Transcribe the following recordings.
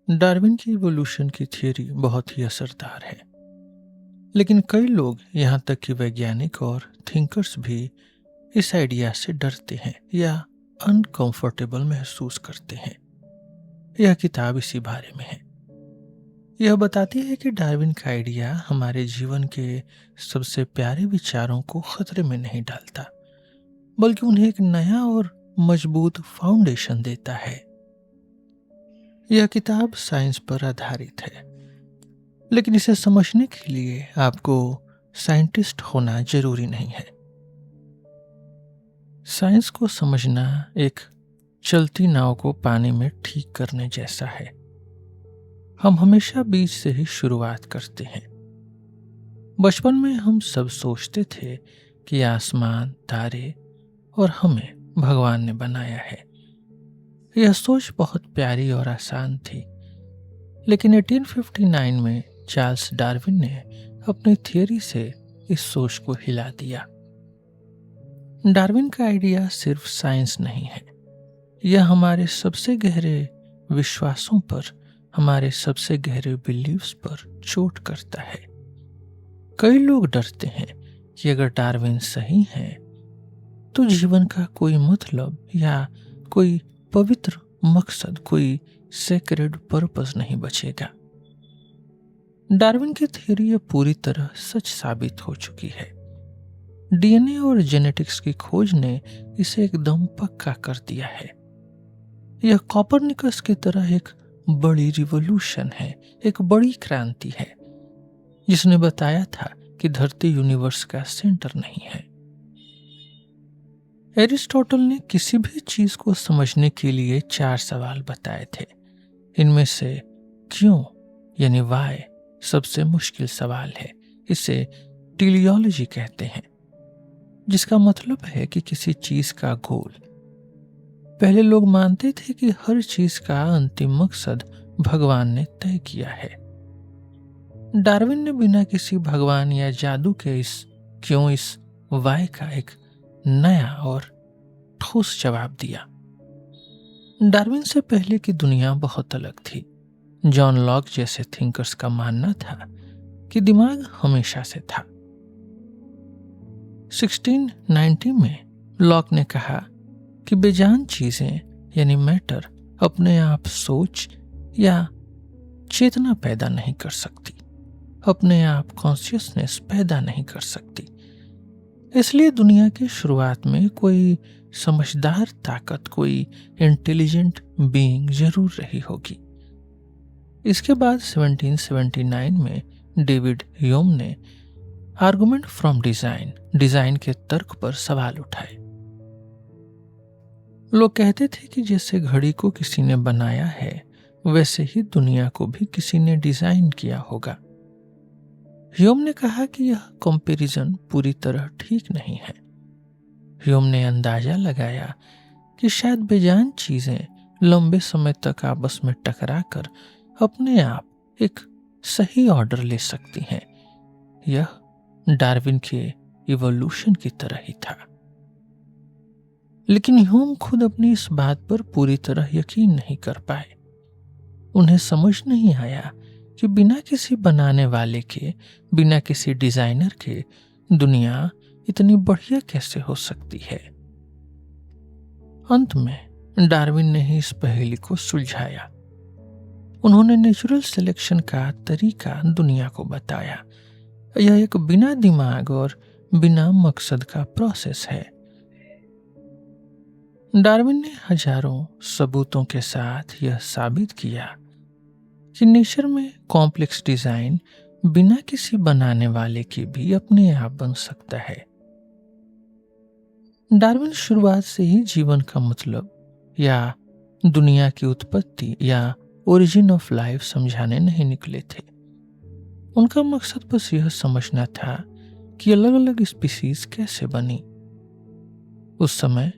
Darwin की evolution की theory बहुत ही असरदार है, लेकिन कई लोग यहाँ तक कि वैज्ञानिक और थिंकर्स भी इस आइडिया से डरते हैं या अनकंफर्टेबल महसूस करते हैं। यह किताब इसी बारे में है। यह बताती है कि डार्विन का आइडिया हमारे जीवन के सबसे प्यारे विचारों को खतरे में नहीं डालता, बल्कि उन्हें एक नया और मजबूत फाउंडेशन देता है। यह किताब साइंस पर आधारित है, लेकिन इसे समझने के लिए आपको साइंटिस्ट होना जरूरी नहीं है। साइंस को समझना एक चलती नाव को पानी में ठीक करने जैसा है। हम हमेशा बीच से ही शुरुआत करते हैं। बचपन में हम सब सोचते थे कि आसमान, तारे और हमें भगवान ने बनाया है। यह सोच बहुत प्यारी और आसान थी, लेकिन 1859 में चार्ल्स डार्विन ने अपनी थियरी से इस सोच को हिला दिया। डार्विन का आइडिया सिर्फ साइंस नहीं है, यह हमारे सबसे गहरे विश्वासों पर, हमारे सबसे गहरे बिलीव्स पर चोट करता है। कई लोग डरते हैं कि अगर डार्विन सही है तो जीवन का कोई मतलब या कोई पवित्र मकसद, कोई सेक्रेड पर्पस नहीं बचेगा। डार्विन की थ्योरी ये पूरी तरह सच साबित हो चुकी है। डीएनए और जेनेटिक्स की खोज ने इसे एकदम पक्का कर दिया है। यह कोपरनिकस की तरह एक बड़ी रिवॉल्यूशन है, एक बड़ी क्रांति है, जिसने बताया था कि धरती यूनिवर्स का सेंटर नहीं है। एरिस्टोटल ने किसी भी चीज को समझने के लिए 4 सवाल बताए थे। इनमें से क्यों यानी वाई सबसे मुश्किल सवाल है। इसे टेलियोलॉजी कहते हैं, जिसका मतलब है कि किसी चीज का गोल। पहले लोग मानते थे कि हर चीज का अंतिम मकसद भगवान ने तय किया है। डार्विन ने बिना किसी भगवान या जादू के इस वाई का एक नया और ठोस जवाब दिया। डार्विन से पहले की दुनिया बहुत अलग थी। जॉन लॉक जैसे थिंकर्स का मानना था कि दिमाग हमेशा से था। 1690 में लॉक ने कहा कि बेजान चीजें यानी मैटर अपने आप सोच या चेतना पैदा नहीं कर सकती, अपने आप कॉन्शियसनेस पैदा नहीं कर सकती। इसलिए दुनिया की शुरुआत में कोई समझदार ताकत, कोई इंटेलिजेंट बीइंग जरूर रही होगी। इसके बाद 1779 में डेविड ह्यूम ने आर्गुमेंट फ्रॉम डिजाइन के तर्क पर सवाल उठाए। लोग कहते थे कि जैसे घड़ी को किसी ने बनाया है, वैसे ही दुनिया को भी किसी ने डिजाइन किया होगा। ह्यूम ने कहा कि यह कंपैरिजन पूरी तरह ठीक नहीं है। ह्यूम ने अंदाजा लगाया कि शायद बेजान चीजें लंबे समय तक आपस में टकराकर अपने आप एक सही ऑर्डर ले सकती हैं। यह डार्विन के इवोल्यूशन की तरह ही था। लेकिन ह्यूम खुद अपनी इस बात पर पूरी तरह यकीन नहीं कर पाए। उन्हें समझ नहीं आया कि बिना किसी बनाने वाले के, बिना किसी डिजाइनर के दुनिया इतनी बढ़िया कैसे हो सकती है। अंत में डार्विन ने ही इस पहेली को सुलझाया। उन्होंने नेचुरल सिलेक्शन का तरीका दुनिया को बताया। यह एक बिना दिमाग और बिना मकसद का प्रोसेस है। डार्विन ने हजारों सबूतों के साथ यह साबित किया कि नेचर में कॉम्प्लेक्स डिजाइन बिना किसी बनाने वाले के भी अपने आप बन सकता है। डार्विन शुरुआत से ही जीवन का मतलब या दुनिया की उत्पत्ति या ओरिजिन ऑफ लाइफ समझाने नहीं निकले थे। उनका मकसद बस यह समझना था कि अलग अलग स्पीसीज कैसे बनी। उस समय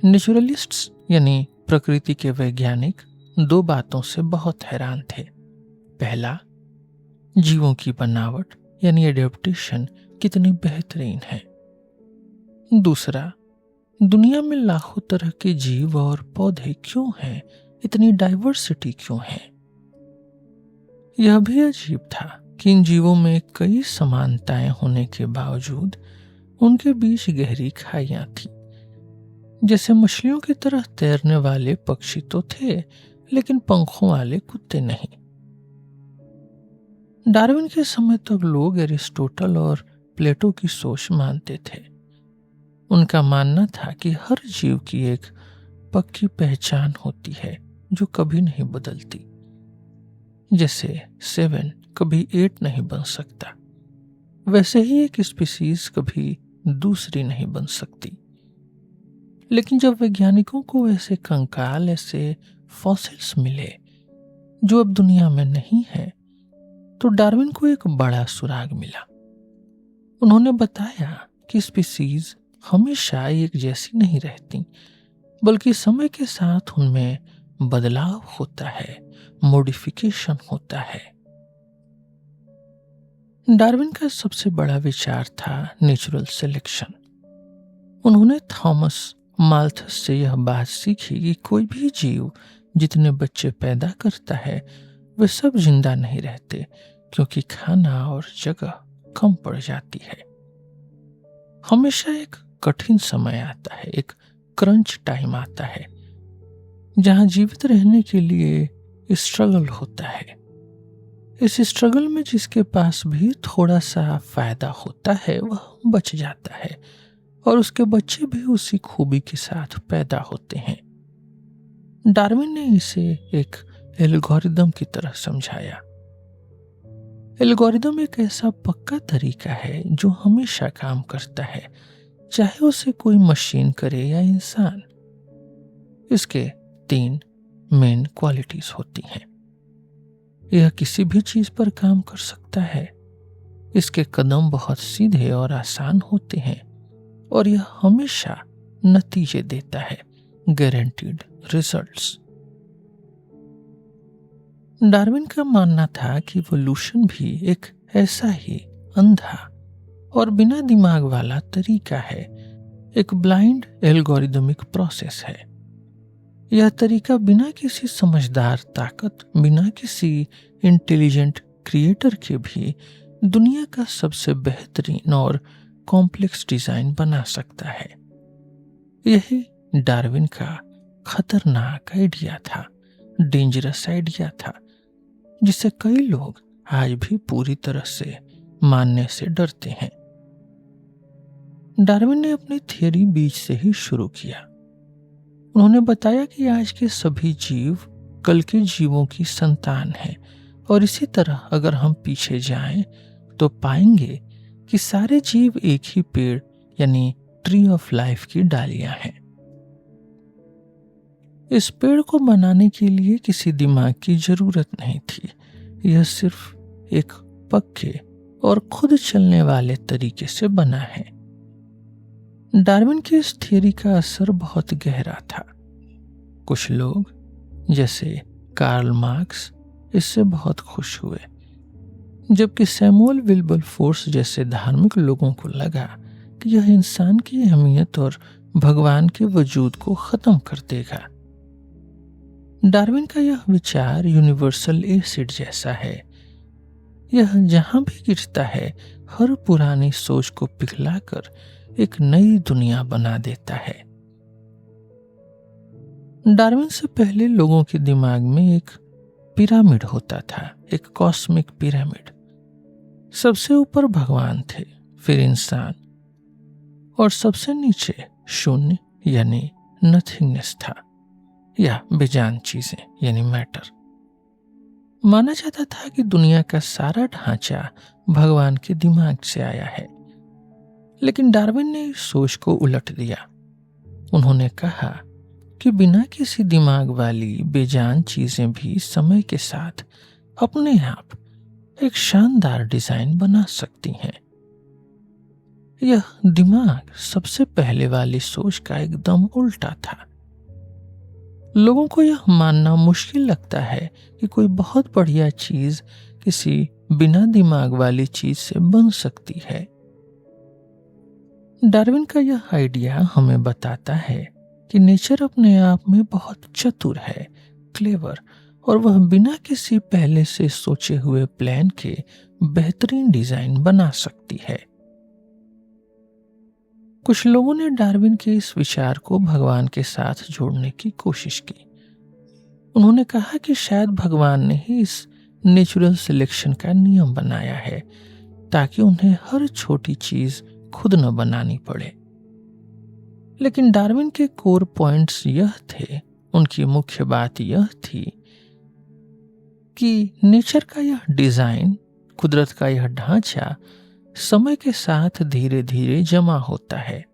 नेचुरलिस्ट्स यानी प्रकृति के वैज्ञानिक 2 बातों से बहुत हैरान थे। पहला, जीवों की बनावट यानी एडेप्टेशन कितनी बेहतरीन है। दूसरा, दुनिया में लाखों तरह के जीव और पौधे क्यों हैं, इतनी डाइवर्सिटी क्यों है। यह भी अजीब था कि इन जीवों में कई समानताएं होने के बावजूद उनके बीच गहरी खाइयां थी। जैसे मछलियों की तरह तैरने वाले पक्षी तो थे, लेकिन पंखों वाले कुत्ते नहीं। डार्विन के समय तक लोग एरिस्टोटल और प्लेटो की सोच मानते थे। उनका मानना था कि हर जीव की एक पक्की पहचान होती है जो कभी नहीं बदलती। जैसे 7 कभी 8 नहीं बन सकता, वैसे ही एक स्पीशीज कभी दूसरी नहीं बन सकती। लेकिन जब वैज्ञानिकों को ऐसे कंकाल, ऐसे फॉसिल्स मिले जो अब दुनिया में नहीं है, तो डार्विन को एक बड़ा सुराग मिला। उन्होंने बताया कि स्पीशीज हमेशा एक जैसी नहीं रहती, बल्कि समय के साथ उनमें बदलाव होता है, मॉडिफिकेशन होता है। डार्विन का सबसे बड़ा विचार था नेचुरल सिलेक्शन। उन्होंने थॉमस माल्थस से यह बात सीखी कि कोई भी जीव जितने बच्चे पैदा करता है वे सब जिंदा नहीं रहते, क्योंकि खाना और जगह कम पड़ जाती है। हमेशा एक कठिन समय आता है, एक क्रंच टाइम आता है, जहां जीवित रहने के लिए स्ट्रगल होता है। इस स्ट्रगल में जिसके पास भी थोड़ा सा फायदा होता है वह बच जाता है, और उसके बच्चे भी उसी खूबी के साथ पैदा होते हैं। डार्विन ने इसे एक एल्गोरिदम की तरह समझाया। एल्गोरिदम एक ऐसा पक्का तरीका है जो हमेशा काम करता है, चाहे उसे कोई मशीन करे या इंसान। इसके 3 मेन क्वालिटीज होती हैं। यह किसी भी चीज पर काम कर सकता है, इसके कदम बहुत सीधे और आसान होते हैं, और यह हमेशा नतीजे देता है, गारंटीड रिजल्ट्स। डार्विन का मानना था कि इवोल्यूशन भी एक ऐसा ही अंधा और बिना दिमाग वाला तरीका है, एक ब्लाइंड एल्गोरिदमिक प्रोसेस है। यह तरीका बिना किसी समझदार ताकत, बिना किसी इंटेलिजेंट क्रिएटर के भी दुनिया का सबसे बेहतरीन और कॉम्प्लेक्स डिजाइन बना सकता है। यही डार्विन का खतरनाक आइडिया था, डेंजरस आइडिया था, जिसे कई लोग आज भी पूरी तरह से मानने से डरते हैं। डार्विन ने अपनी थियरी बीज से ही शुरू किया। उन्होंने बताया कि आज के सभी जीव कल के जीवों की संतान हैं, और इसी तरह अगर हम पीछे जाएं तो पाएंगे कि सारे जीव एक ही पेड़ यानी ट्री ऑफ लाइफ की डालियां हैं। इस पेड़ को बनाने के लिए किसी दिमाग की जरूरत नहीं थी, यह सिर्फ एक पक्के और खुद चलने वाले तरीके से बना है। डार्विन की इस थियरी का असर बहुत गहरा था। कुछ लोग जैसे कार्ल मार्क्स इससे बहुत खुश हुए, जबकि सैमुअल विल्बरफोर्स जैसे धार्मिक लोगों को लगा कि यह इंसान की अहमियत और भगवान के वजूद को खत्म कर देगा। डार्विन का यह विचार यूनिवर्सल एसिड जैसा है। यह जहां भी गिरता है हर पुरानी सोच को पिघलाकर एक नई दुनिया बना देता है। डार्विन से पहले लोगों के दिमाग में एक पिरामिड होता था, एक कॉस्मिक पिरामिड। सबसे ऊपर भगवान थे, फिर इंसान, और सबसे नीचे शून्य यानी नथिंगनेस था, या बेजान चीजें यानी मैटर। माना जाता था कि दुनिया का सारा ढांचा भगवान के दिमाग से आया है, लेकिन डार्विन ने इस सोच को उलट दिया। उन्होंने कहा कि बिना किसी दिमाग वाली बेजान चीजें भी समय के साथ अपने आप एक शानदार डिजाइन बना सकती हैं। यह दिमाग सबसे पहले वाली सोच का एकदम उल्टा था। लोगों को यह मानना मुश्किल लगता है कि कोई बहुत बढ़िया चीज किसी बिना दिमाग वाली चीज से बन सकती है। डार्विन का यह आइडिया हमें बताता है कि नेचर अपने आप में बहुत चतुर है, क्लेवर और वह बिना किसी पहले से सोचे हुए प्लान के बेहतरीन डिजाइन बना सकती है। कुछ लोगों ने डार्विन के इस विचार को भगवान के साथ जोड़ने की कोशिश की। उन्होंने कहा कि शायद भगवान ने ही इस नेचुरल सिलेक्शन का नियम बनाया है ताकि उन्हें हर छोटी चीज खुद न बनानी पड़े। लेकिन डार्विन के कोर पॉइंट्स यह थे, उनकी मुख्य बात यह थी कि नेचर का यह डिजाइन, कुदरत का यह ढांचा समय के साथ धीरे धीरे जमा होता है।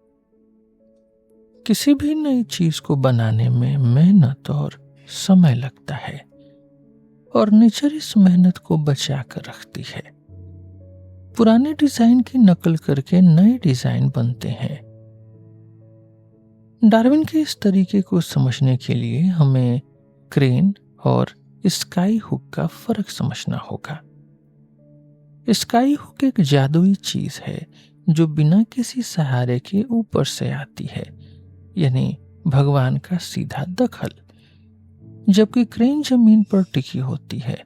किसी भी नई चीज को बनाने में मेहनत और समय लगता है और नेचर इस मेहनत को बचा कर रखती है। पुराने डिजाइन की नकल करके नए डिजाइन बनते हैं। डार्विन के इस तरीके को समझने के लिए हमें क्रेन और स्काई हुक का फर्क समझना होगा। स्काई हुक एक जादुई चीज है जो बिना किसी सहारे के ऊपर से आती है, यानी भगवान का सीधा दखल, जबकि क्रेन जमीन पर टिकी होती है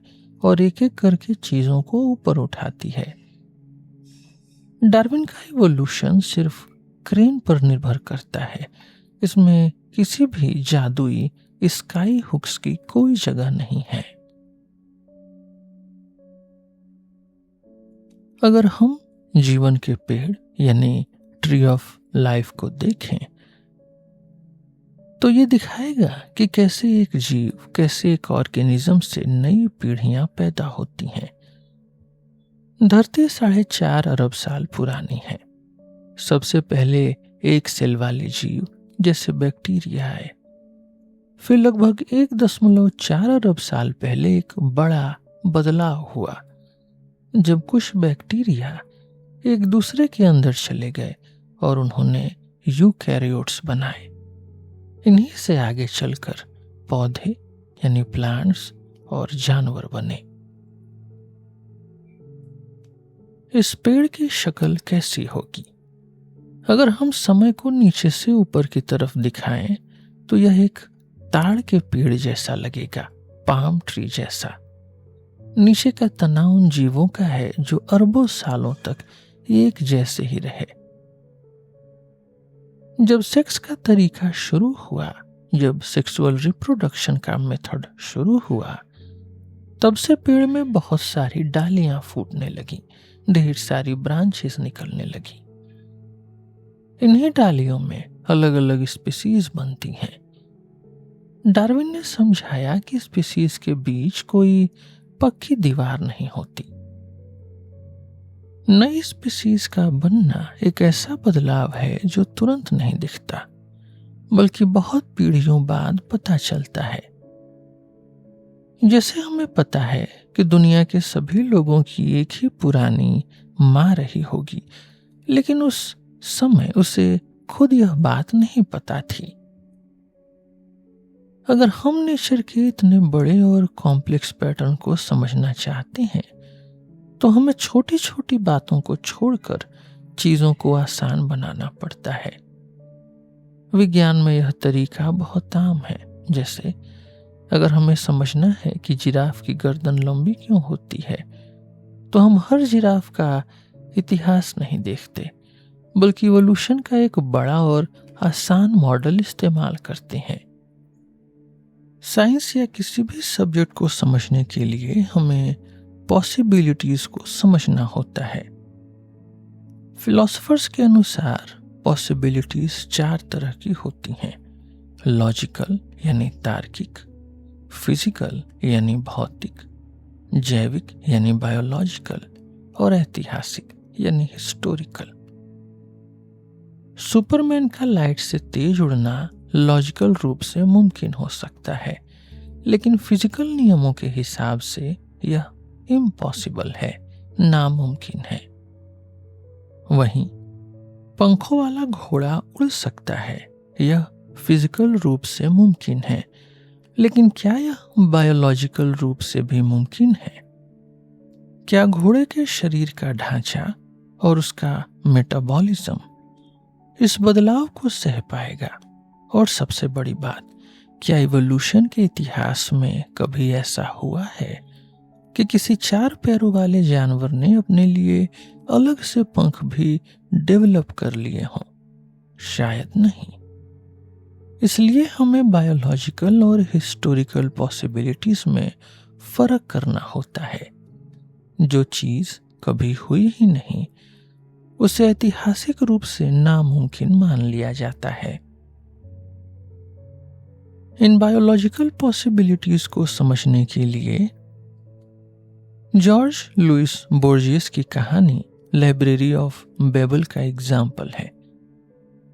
और एक एक करके चीजों को ऊपर उठाती है। डार्विन का इवोल्यूशन सिर्फ क्रेन पर निर्भर करता है। इसमें किसी भी जादुई स्काई हुक्स की कोई जगह नहीं है। अगर हम जीवन के पेड़ यानी ट्री ऑफ लाइफ को देखें तो ये दिखाएगा कि कैसे एक जीव, कैसे एक ऑर्गेनिज्म से नई पीढ़ियां पैदा होती हैं। धरती 4.5 अरब साल पुरानी है। सबसे पहले एक सेल वाले जीव जैसे बैक्टीरिया आए। फिर लगभग 1.4 अरब साल पहले एक बड़ा बदलाव हुआ जब कुछ बैक्टीरिया एक दूसरे के अंदर चले गए और उन्होंने यूकैरियोट्स बनाए। इन्हीं से आगे चलकर पौधे यानी प्लांट्स और जानवर बने। इस पेड़ की शक्ल कैसी होगी? अगर हम समय को नीचे से ऊपर की तरफ दिखाएं तो यह एक ताड़ के पेड़ जैसा लगेगा, पाम ट्री जैसा। नीचे का तना उन जीवों का है जो अरबों सालों तक एक जैसे ही रहे। जब सेक्स का तरीका शुरू हुआ, जब सेक्सुअल रिप्रोडक्शन का मेथड शुरू हुआ, तब से पेड़ में बहुत सारी डालियां फूटने लगी, ढेर सारी ब्रांचेस निकलने लगी। इन्हीं डालियों में अलग अलग स्पीसीज बनती हैं। डार्विन ने समझाया कि स्पीसीज के बीच कोई पक्की दीवार नहीं होती। नई स्पीसीज का बनना एक ऐसा बदलाव है जो तुरंत नहीं दिखता, बल्कि बहुत पीढ़ियों बाद पता चलता है। जैसे हमें पता है कि दुनिया के सभी लोगों की एक ही पुरानी माँ रही होगी, लेकिन उस समय उसे खुद यह बात नहीं पता थी। अगर हम नेचर के इतने बड़े और कॉम्प्लेक्स पैटर्न को समझना चाहते हैं तो हमें छोटी छोटी बातों को छोड़कर चीजों को आसान बनाना पड़ता है। विज्ञान में यह तरीका बहुत आम है। जैसे अगर हमें समझना है कि जिराफ की गर्दन लंबी क्यों होती है, तो हम हर जिराफ का इतिहास नहीं देखते, बल्कि इवोल्यूशन का एक बड़ा और आसान मॉडल इस्तेमाल करते हैं। साइंस या किसी भी सब्जेक्ट को समझने के लिए हमें पॉसिबिलिटीज को समझना होता है। फिलोसोफर्स के अनुसार पॉसिबिलिटीज 4 तरह की होती हैं। लॉजिकल यानी तार्किक, फिजिकल यानी भौतिक, जैविक यानी बायोलॉजिकल और ऐतिहासिक यानी हिस्टोरिकल। सुपरमैन का लाइट से तेज उड़ना लॉजिकल रूप से मुमकिन हो सकता है, लेकिन फिजिकल नियमों के हिसाब से यह इम्पॉसिबल है, नामुमकिन है। वहीं पंखों वाला घोड़ा उड़ सकता है, यह फिजिकल रूप से मुमकिन है, लेकिन क्या यह बायोलॉजिकल रूप से भी मुमकिन है? क्या घोड़े के शरीर का ढांचा और उसका मेटाबॉलिज्म इस बदलाव को सह पाएगा? और सबसे बड़ी बात, क्या इवोल्यूशन के इतिहास में कभी ऐसा हुआ है कि किसी 4 पैरों वाले जानवर ने अपने लिए अलग से पंख भी डेवलप कर लिए हों? शायद नहीं। इसलिए हमें बायोलॉजिकल और हिस्टोरिकल पॉसिबिलिटीज में फर्क करना होता है। जो चीज कभी हुई ही नहीं, उसे ऐतिहासिक रूप से नामुमकिन मान लिया जाता है। इन बायोलॉजिकल पॉसिबिलिटीज को समझने के लिए जॉर्ज लुइस बोर्जियस की कहानी लाइब्रेरी ऑफ बेबल का एग्जाम्पल है।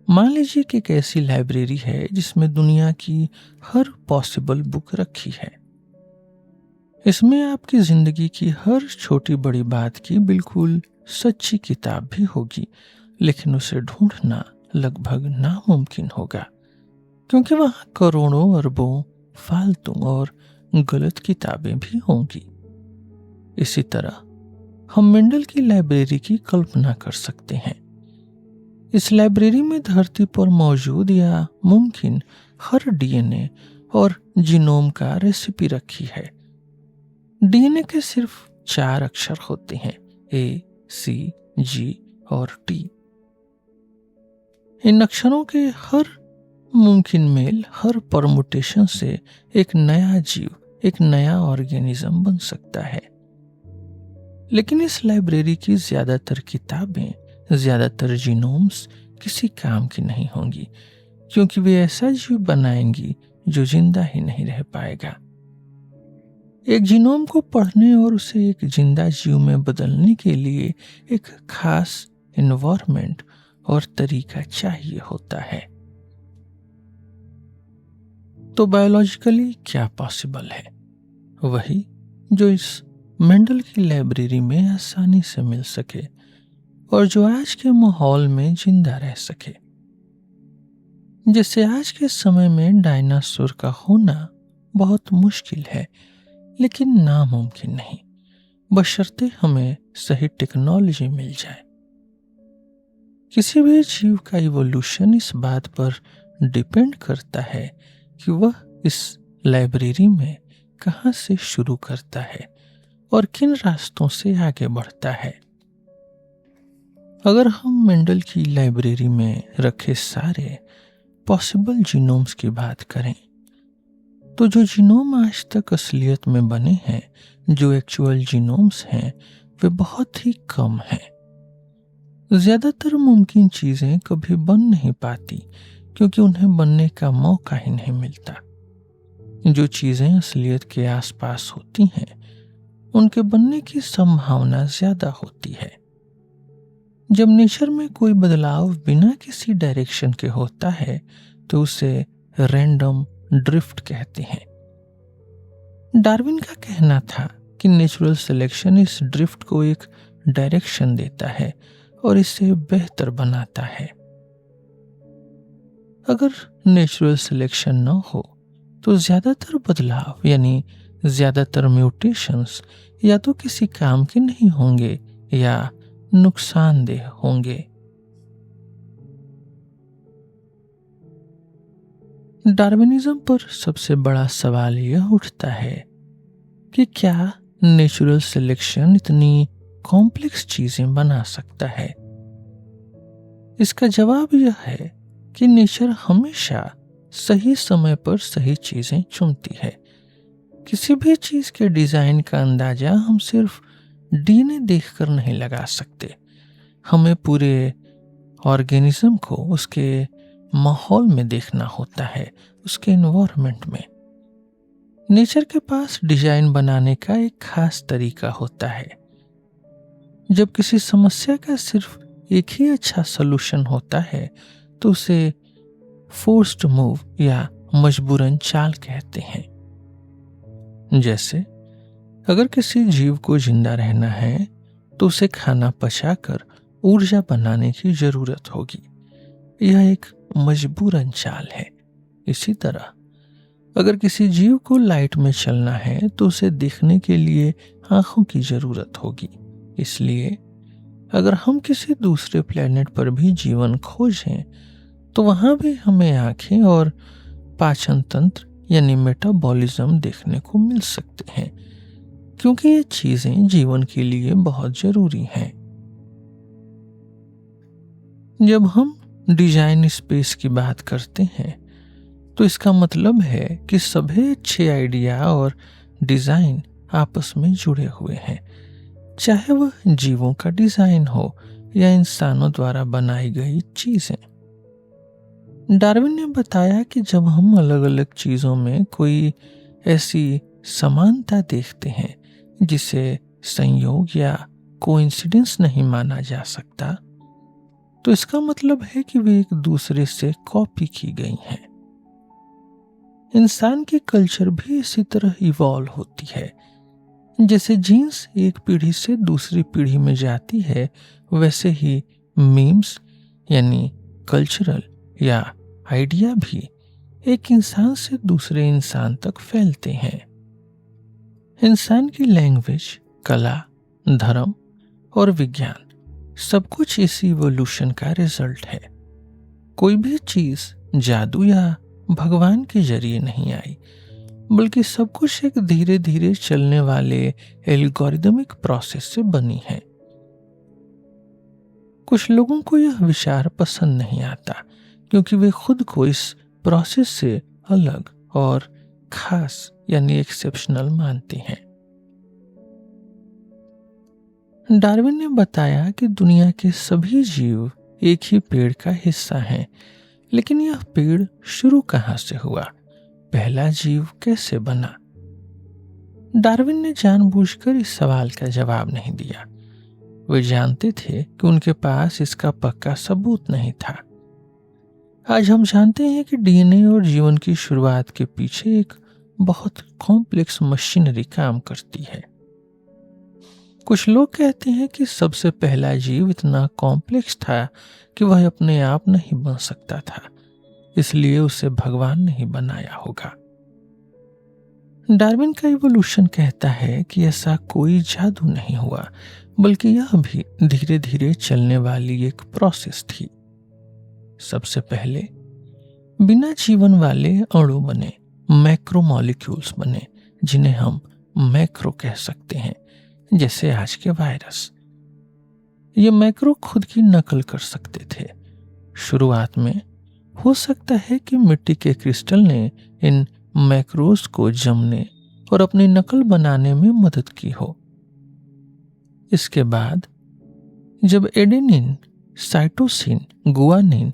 मान लीजिए कि एक ऐसी लाइब्रेरी है जिसमें दुनिया की हर पॉसिबल बुक रखी है। इसमें आपकी जिंदगी की हर छोटी बड़ी बात की बिल्कुल सच्ची किताब भी होगी, लेकिन उसे ढूंढना लगभग नामुमकिन होगा, क्योंकि वहां करोड़ों अरबों फालतू और गलत किताबें भी होंगी। इसी तरह हम मेंडल की लाइब्रेरी की कल्पना कर सकते हैं। इस लाइब्रेरी में धरती पर मौजूद या मुमकिन हर डीएनए और जीनोम का रेसिपी रखी है। डीएनए के सिर्फ 4 अक्षर होते हैं, ए, सी, जी और टी। इन अक्षरों के हर मुमकिन मेल, हर परमुटेशन से एक नया जीव, एक नया ऑर्गेनिज्म बन सकता है। लेकिन इस लाइब्रेरी की ज्यादातर किताबें, ज्यादातर जीनोम्स किसी काम की नहीं होंगी, क्योंकि वे ऐसा जीव बनाएंगी जो जिंदा ही नहीं रह पाएगा। एक जीनोम को पढ़ने और उसे एक जिंदा जीव में बदलने के लिए एक खास एनवायरनमेंट और तरीका चाहिए होता है। तो बायोलॉजिकली क्या पॉसिबल है? वही जो इस मेंडल की लाइब्रेरी में आसानी से मिल सके और जो आज के माहौल में जिंदा रह सके। जैसे आज के समय में डायनासोर का होना बहुत मुश्किल है, लेकिन नामुमकिन नहीं, बशर्ते हमें सही टेक्नोलॉजी मिल जाए। किसी भी जीव का इवोल्यूशन इस बात पर डिपेंड करता है कि वह इस लाइब्रेरी में कहां से शुरू करता है और किन रास्तों से आगे बढ़ता है। अगर हम मेंडल की लाइब्रेरी में रखे सारे पॉसिबल जीनोम्स की बात करें, तो जो जीनोम आज तक असलियत में बने हैं, जो एक्चुअल जीनोम्स हैं, वे बहुत ही कम हैं। ज्यादातर मुमकिन चीजें कभी बन नहीं पाती, क्योंकि उन्हें बनने का मौका ही नहीं मिलता। जो चीजें असलियत के आसपास होती हैं, उनके बनने की संभावना ज्यादा होती है। जब नेचर में कोई बदलाव बिना किसी डायरेक्शन के होता है, तो उसे रैंडम ड्रिफ्ट कहते हैं। डार्विन का कहना था कि नेचुरल सिलेक्शन इस ड्रिफ्ट को एक डायरेक्शन देता है और इसे बेहतर बनाता है। अगर नेचुरल सिलेक्शन न हो, तो ज्यादातर बदलाव यानी ज्यादातर म्यूटेशंस या तो किसी काम के नहीं होंगे या नुकसानदेह होंगे। डार्विनिज्म पर सबसे बड़ा सवाल यह उठता है कि क्या नेचुरल सिलेक्शन इतनी कॉम्प्लेक्स चीजें बना सकता है? इसका जवाब यह है कि नेचर हमेशा सही समय पर सही चीजें चुनती है। किसी भी चीज के डिजाइन का अंदाजा हम सिर्फ डीएनए देखकर नहीं लगा सकते। हमें पूरे ऑर्गेनिज्म को उसके माहौल में देखना होता है, उसके एनवायरनमेंट में। नेचर के पास डिजाइन बनाने का एक खास तरीका होता है। जब किसी समस्या का सिर्फ एक ही अच्छा सलूशन होता है, तो उसे फोर्स्ड मूव या मजबूरन चाल कहते हैं। जैसे अगर किसी जीव को जिंदा रहना है, तो उसे खाना पचाकर ऊर्जा बनाने की जरूरत होगी। यह एक मजबूरन चाल है। इसी तरह अगर किसी जीव को लाइट में चलना है, तो उसे देखने के लिए आंखों की जरूरत होगी। इसलिए अगर हम किसी दूसरे प्लेनेट पर भी जीवन खोजें, तो वहां भी हमें आंखें और पाचन तंत्र यानी मेटाबॉलिज्म देखने को मिल सकते हैं, क्योंकि ये चीजें जीवन के लिए बहुत जरूरी हैं। जब हम डिजाइन स्पेस की बात करते हैं तो इसका मतलब है कि सभी अच्छे आइडिया और डिजाइन आपस में जुड़े हुए हैं, चाहे वह जीवों का डिजाइन हो या इंसानों द्वारा बनाई गई चीजें। डार्विन ने बताया कि जब हम अलग अलग चीजों में कोई ऐसी समानता देखते हैं जिसे संयोग या कोइंसिडेंस नहीं माना जा सकता, तो इसका मतलब है कि वे एक दूसरे से कॉपी की गई हैं। इंसान की कल्चर भी इसी तरह इवॉल्व होती है। जैसे जीन्स एक पीढ़ी से दूसरी पीढ़ी में जाती है, वैसे ही मीम्स यानी कल्चरल या आइडिया भी एक इंसान से दूसरे इंसान तक फैलते हैं। इंसान की लैंग्वेज, कला, धर्म और विज्ञान सब कुछ इसी इवोल्यूशन का रिजल्ट है। कोई भी चीज जादू या भगवान के जरिए नहीं आई, बल्कि सब कुछ एक धीरे धीरे चलने वाले एल्गोरिदमिक प्रोसेस से बनी है। कुछ लोगों को यह विचार पसंद नहीं आता क्योंकि वे खुद को इस प्रोसेस से अलग और खास यानी एक्सेप्शनल मानते हैं। डार्विन ने बताया कि दुनिया के सभी जीव एक ही पेड़ का हिस्सा हैं, लेकिन यह पेड़ शुरू कहां से हुआ, पहला जीव कैसे बना? डार्विन ने जानबूझकर इस सवाल का जवाब नहीं दिया। वे जानते थे कि उनके पास इसका पक्का सबूत नहीं था। आज हम जानते हैं कि डीएनए और जीवन की शुरुआत के पीछे एक बहुत कॉम्प्लेक्स मशीनरी काम करती है। कुछ लोग कहते हैं कि सबसे पहला जीव इतना कॉम्प्लेक्स था कि वह अपने आप नहीं बन सकता था, इसलिए उसे भगवान नहीं बनाया होगा। डार्विन का इवोल्यूशन कहता है कि ऐसा कोई जादू नहीं हुआ, बल्कि यह भी धीरे धीरे चलने वाली एक प्रोसेस थी। सबसे पहले बिना जीवन वाले अणु बने, मैक्रोमॉलिक्यूल्स बने, जिन्हें हम मैक्रो कह सकते हैं, जैसे आज के वायरस। ये मैक्रो खुद की नकल कर सकते थे। शुरुआत में हो सकता है कि मिट्टी के क्रिस्टल ने इन मैक्रोस को जमने और अपनी नकल बनाने में मदद की हो। इसके बाद जब एडेनिन, साइटोसिन, गुआनिन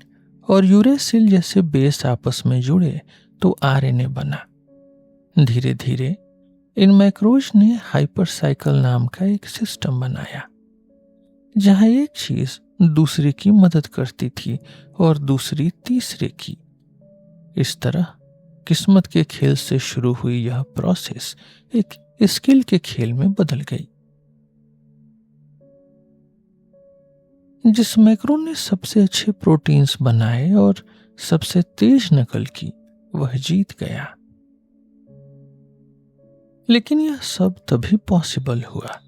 और यूरेसिल जैसे बेस आपस में जुड़े तो आरएनए बना। धीरे धीरे इन मैक्रोज ने हाइपरसाइकिल नाम का एक सिस्टम बनाया, जहां एक चीज दूसरे की मदद करती थी और दूसरी तीसरे की। इस तरह किस्मत के खेल से शुरू हुई यह प्रोसेस एक स्किल के खेल में बदल गई। जिस मैक्रो ने सबसे अच्छे प्रोटीन्स बनाए और सबसे तेज नकल की, वह जीत गया। लेकिन यह सब तभी पॉसिबल हुआ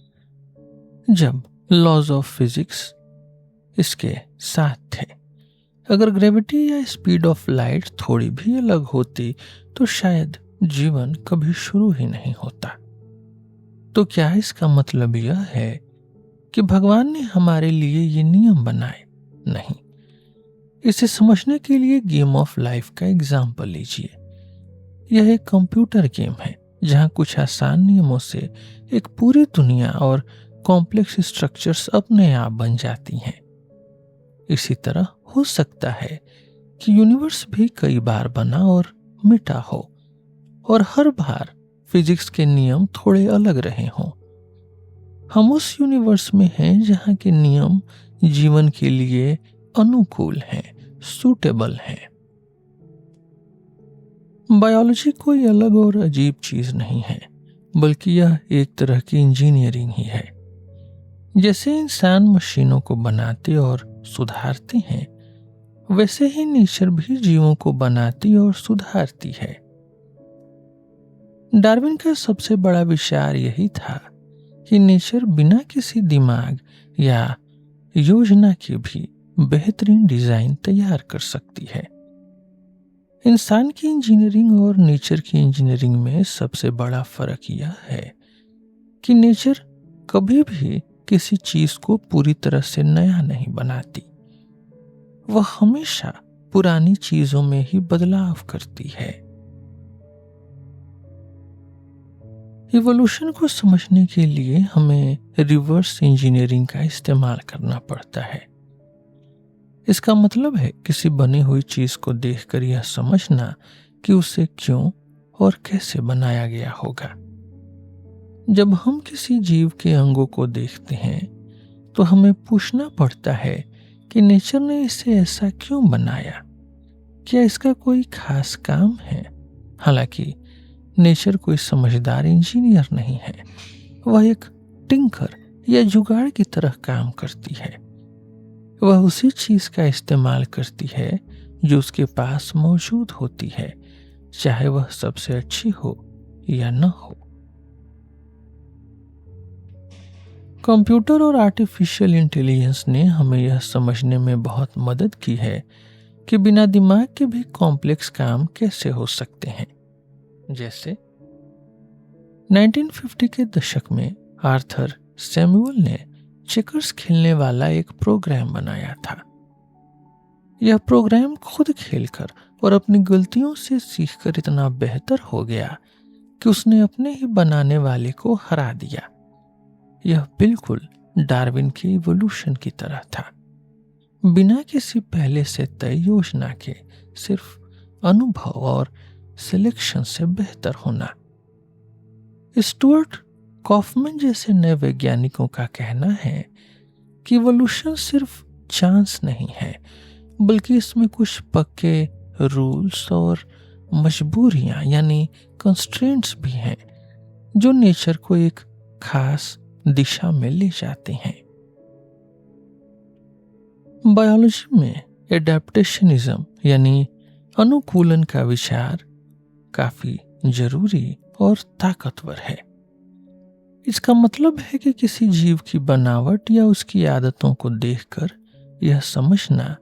जब लॉज ऑफ फिजिक्स इसके साथ थे। अगर ग्रेविटी या स्पीड ऑफ लाइट थोड़ी भी अलग होती तो शायद जीवन कभी शुरू ही नहीं होता। तो क्या इसका मतलब यह है कि भगवान ने हमारे लिए ये नियम बनाए? नहीं। इसे समझने के लिए गेम ऑफ लाइफ का एग्जाम्पल लीजिए। यह एक कंप्यूटर गेम है जहां कुछ आसान नियमों से एक पूरी दुनिया और कॉम्प्लेक्स स्ट्रक्चर्स अपने आप बन जाती हैं। इसी तरह हो सकता है कि यूनिवर्स भी कई बार बना और मिटा हो, और हर बार फिजिक्स के नियम थोड़े अलग रहे हों। हम उस यूनिवर्स में हैं जहां के नियम जीवन के लिए अनुकूल हैं, सूटेबल हैं। बायोलॉजी कोई अलग और अजीब चीज नहीं है, बल्कि यह एक तरह की इंजीनियरिंग ही है। जैसे इंसान मशीनों को बनाते और सुधारते हैं, वैसे ही नेचर भी जीवों को बनाती और सुधारती है। डार्विन का सबसे बड़ा विचार यही था कि नेचर बिना किसी दिमाग या योजना के भी बेहतरीन डिजाइन तैयार कर सकती है। इंसान की इंजीनियरिंग और नेचर की इंजीनियरिंग में सबसे बड़ा फर्क यह है कि नेचर कभी भी किसी चीज को पूरी तरह से नया नहीं बनाती। वह हमेशा पुरानी चीजों में ही बदलाव करती है। इवोल्यूशन को समझने के लिए हमें रिवर्स इंजीनियरिंग का इस्तेमाल करना पड़ता है। इसका मतलब है किसी बनी हुई चीज को देखकर यह समझना कि उसे क्यों और कैसे बनाया गया होगा। जब हम किसी जीव के अंगों को देखते हैं तो हमें पूछना पड़ता है कि नेचर ने इसे ऐसा क्यों बनाया, क्या इसका कोई खास काम है। हालांकि नेचर कोई समझदार इंजीनियर नहीं है, वह एक टिंकर या जुगाड़ की तरह काम करती है। वह उसी चीज का इस्तेमाल करती है जो उसके पास मौजूद होती है, चाहे वह सबसे अच्छी हो या न हो। कंप्यूटर और आर्टिफिशियल इंटेलिजेंस ने हमें यह समझने में बहुत मदद की है कि बिना दिमाग के भी कॉम्प्लेक्स काम कैसे हो सकते हैं। जैसे 1950 के दशक में आर्थर सैमुअल ने चेकर्स खेलने वाला एक प्रोग्राम बनाया था। यह प्रोग्राम खुद खेलकर और अपनी गलतियों से सीखकर इतना बेहतर हो गया कि उसने अपने ही बनाने वाले को हरा दिया। यह बिल्कुल डार्विन के इवोल्यूशन की तरह था, बिना किसी पहले से तय योजना के, सिर्फ अनुभव और सिलेक्शन से बेहतर होना। स्टुअर्ट कॉफमैन जैसे नए वैज्ञानिकों का कहना है कि इवोल्यूशन सिर्फ चांस नहीं है, बल्कि इसमें कुछ पक्के रूल्स और मजबूरियां यानी कंस्ट्रेंट्स भी हैं जो नेचर को एक खास दिशा में ले जाते हैं। बायोलॉजी में एडेप्टेशनिज्म यानी अनुकूलन का विचार काफी जरूरी और ताकतवर है। इसका मतलब है कि किसी जीव की बनावट या उसकी आदतों को देखकर यह समझना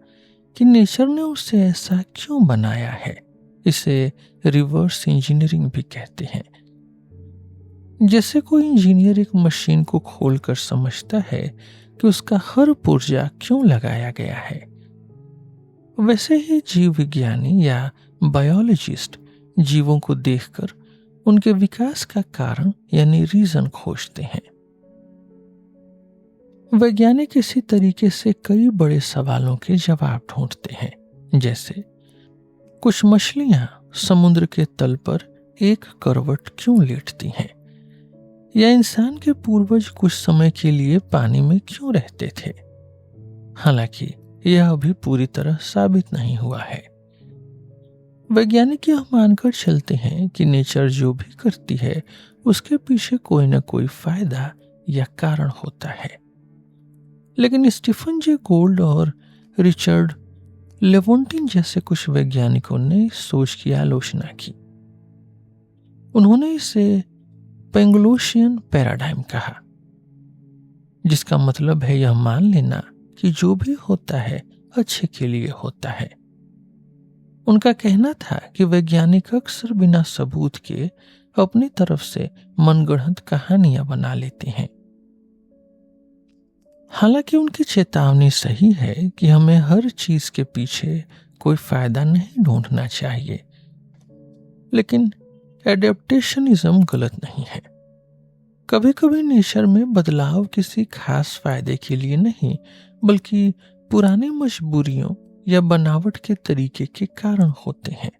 कि नेचर ने उसे ऐसा क्यों बनाया है। इसे रिवर्स इंजीनियरिंग भी कहते हैं। जैसे कोई इंजीनियर एक मशीन को खोलकर समझता है कि उसका हर पुर्जा क्यों लगाया गया है, वैसे ही जीव विज्ञानी या बायोलॉजिस्ट जीवों को देखकर उनके विकास का कारण यानी रीजन खोजते हैं। वैज्ञानिक इसी तरीके से कई बड़े सवालों के जवाब ढूंढते हैं। जैसे कुछ मछलियां समुद्र के तल पर एक करवट क्यों लेटती हैं, या इंसान के पूर्वज कुछ समय के लिए पानी में क्यों रहते थे। हालांकि यह अभी पूरी तरह साबित नहीं हुआ है। वैज्ञानिक यह मानकर चलते हैं कि नेचर जो भी करती है उसके पीछे कोई न कोई फायदा या कारण होता है। लेकिन स्टीफन जे गोल्ड और रिचर्ड लेवोंटिन जैसे कुछ वैज्ञानिकों ने इस सोच की आलोचना की। उन्होंने इसे पेंगलोशियन पैराडाइम कहा, जिसका मतलब है यह मान लेना कि जो भी होता है अच्छे के लिए होता है। उनका कहना था कि वैज्ञानिक अक्सर बिना सबूत के अपनी तरफ से मनगढ़ंत कहानियां बना लेते हैं। हालांकि उनकी चेतावनी सही है कि हमें हर चीज के पीछे कोई फायदा नहीं ढूंढना चाहिए, लेकिन एडेप्टेशनिज्म गलत नहीं है। कभी कभी नेचर में बदलाव किसी खास फायदे के लिए नहीं, बल्कि पुरानी मजबूरियों या बनावट के तरीके के कारण होते हैं।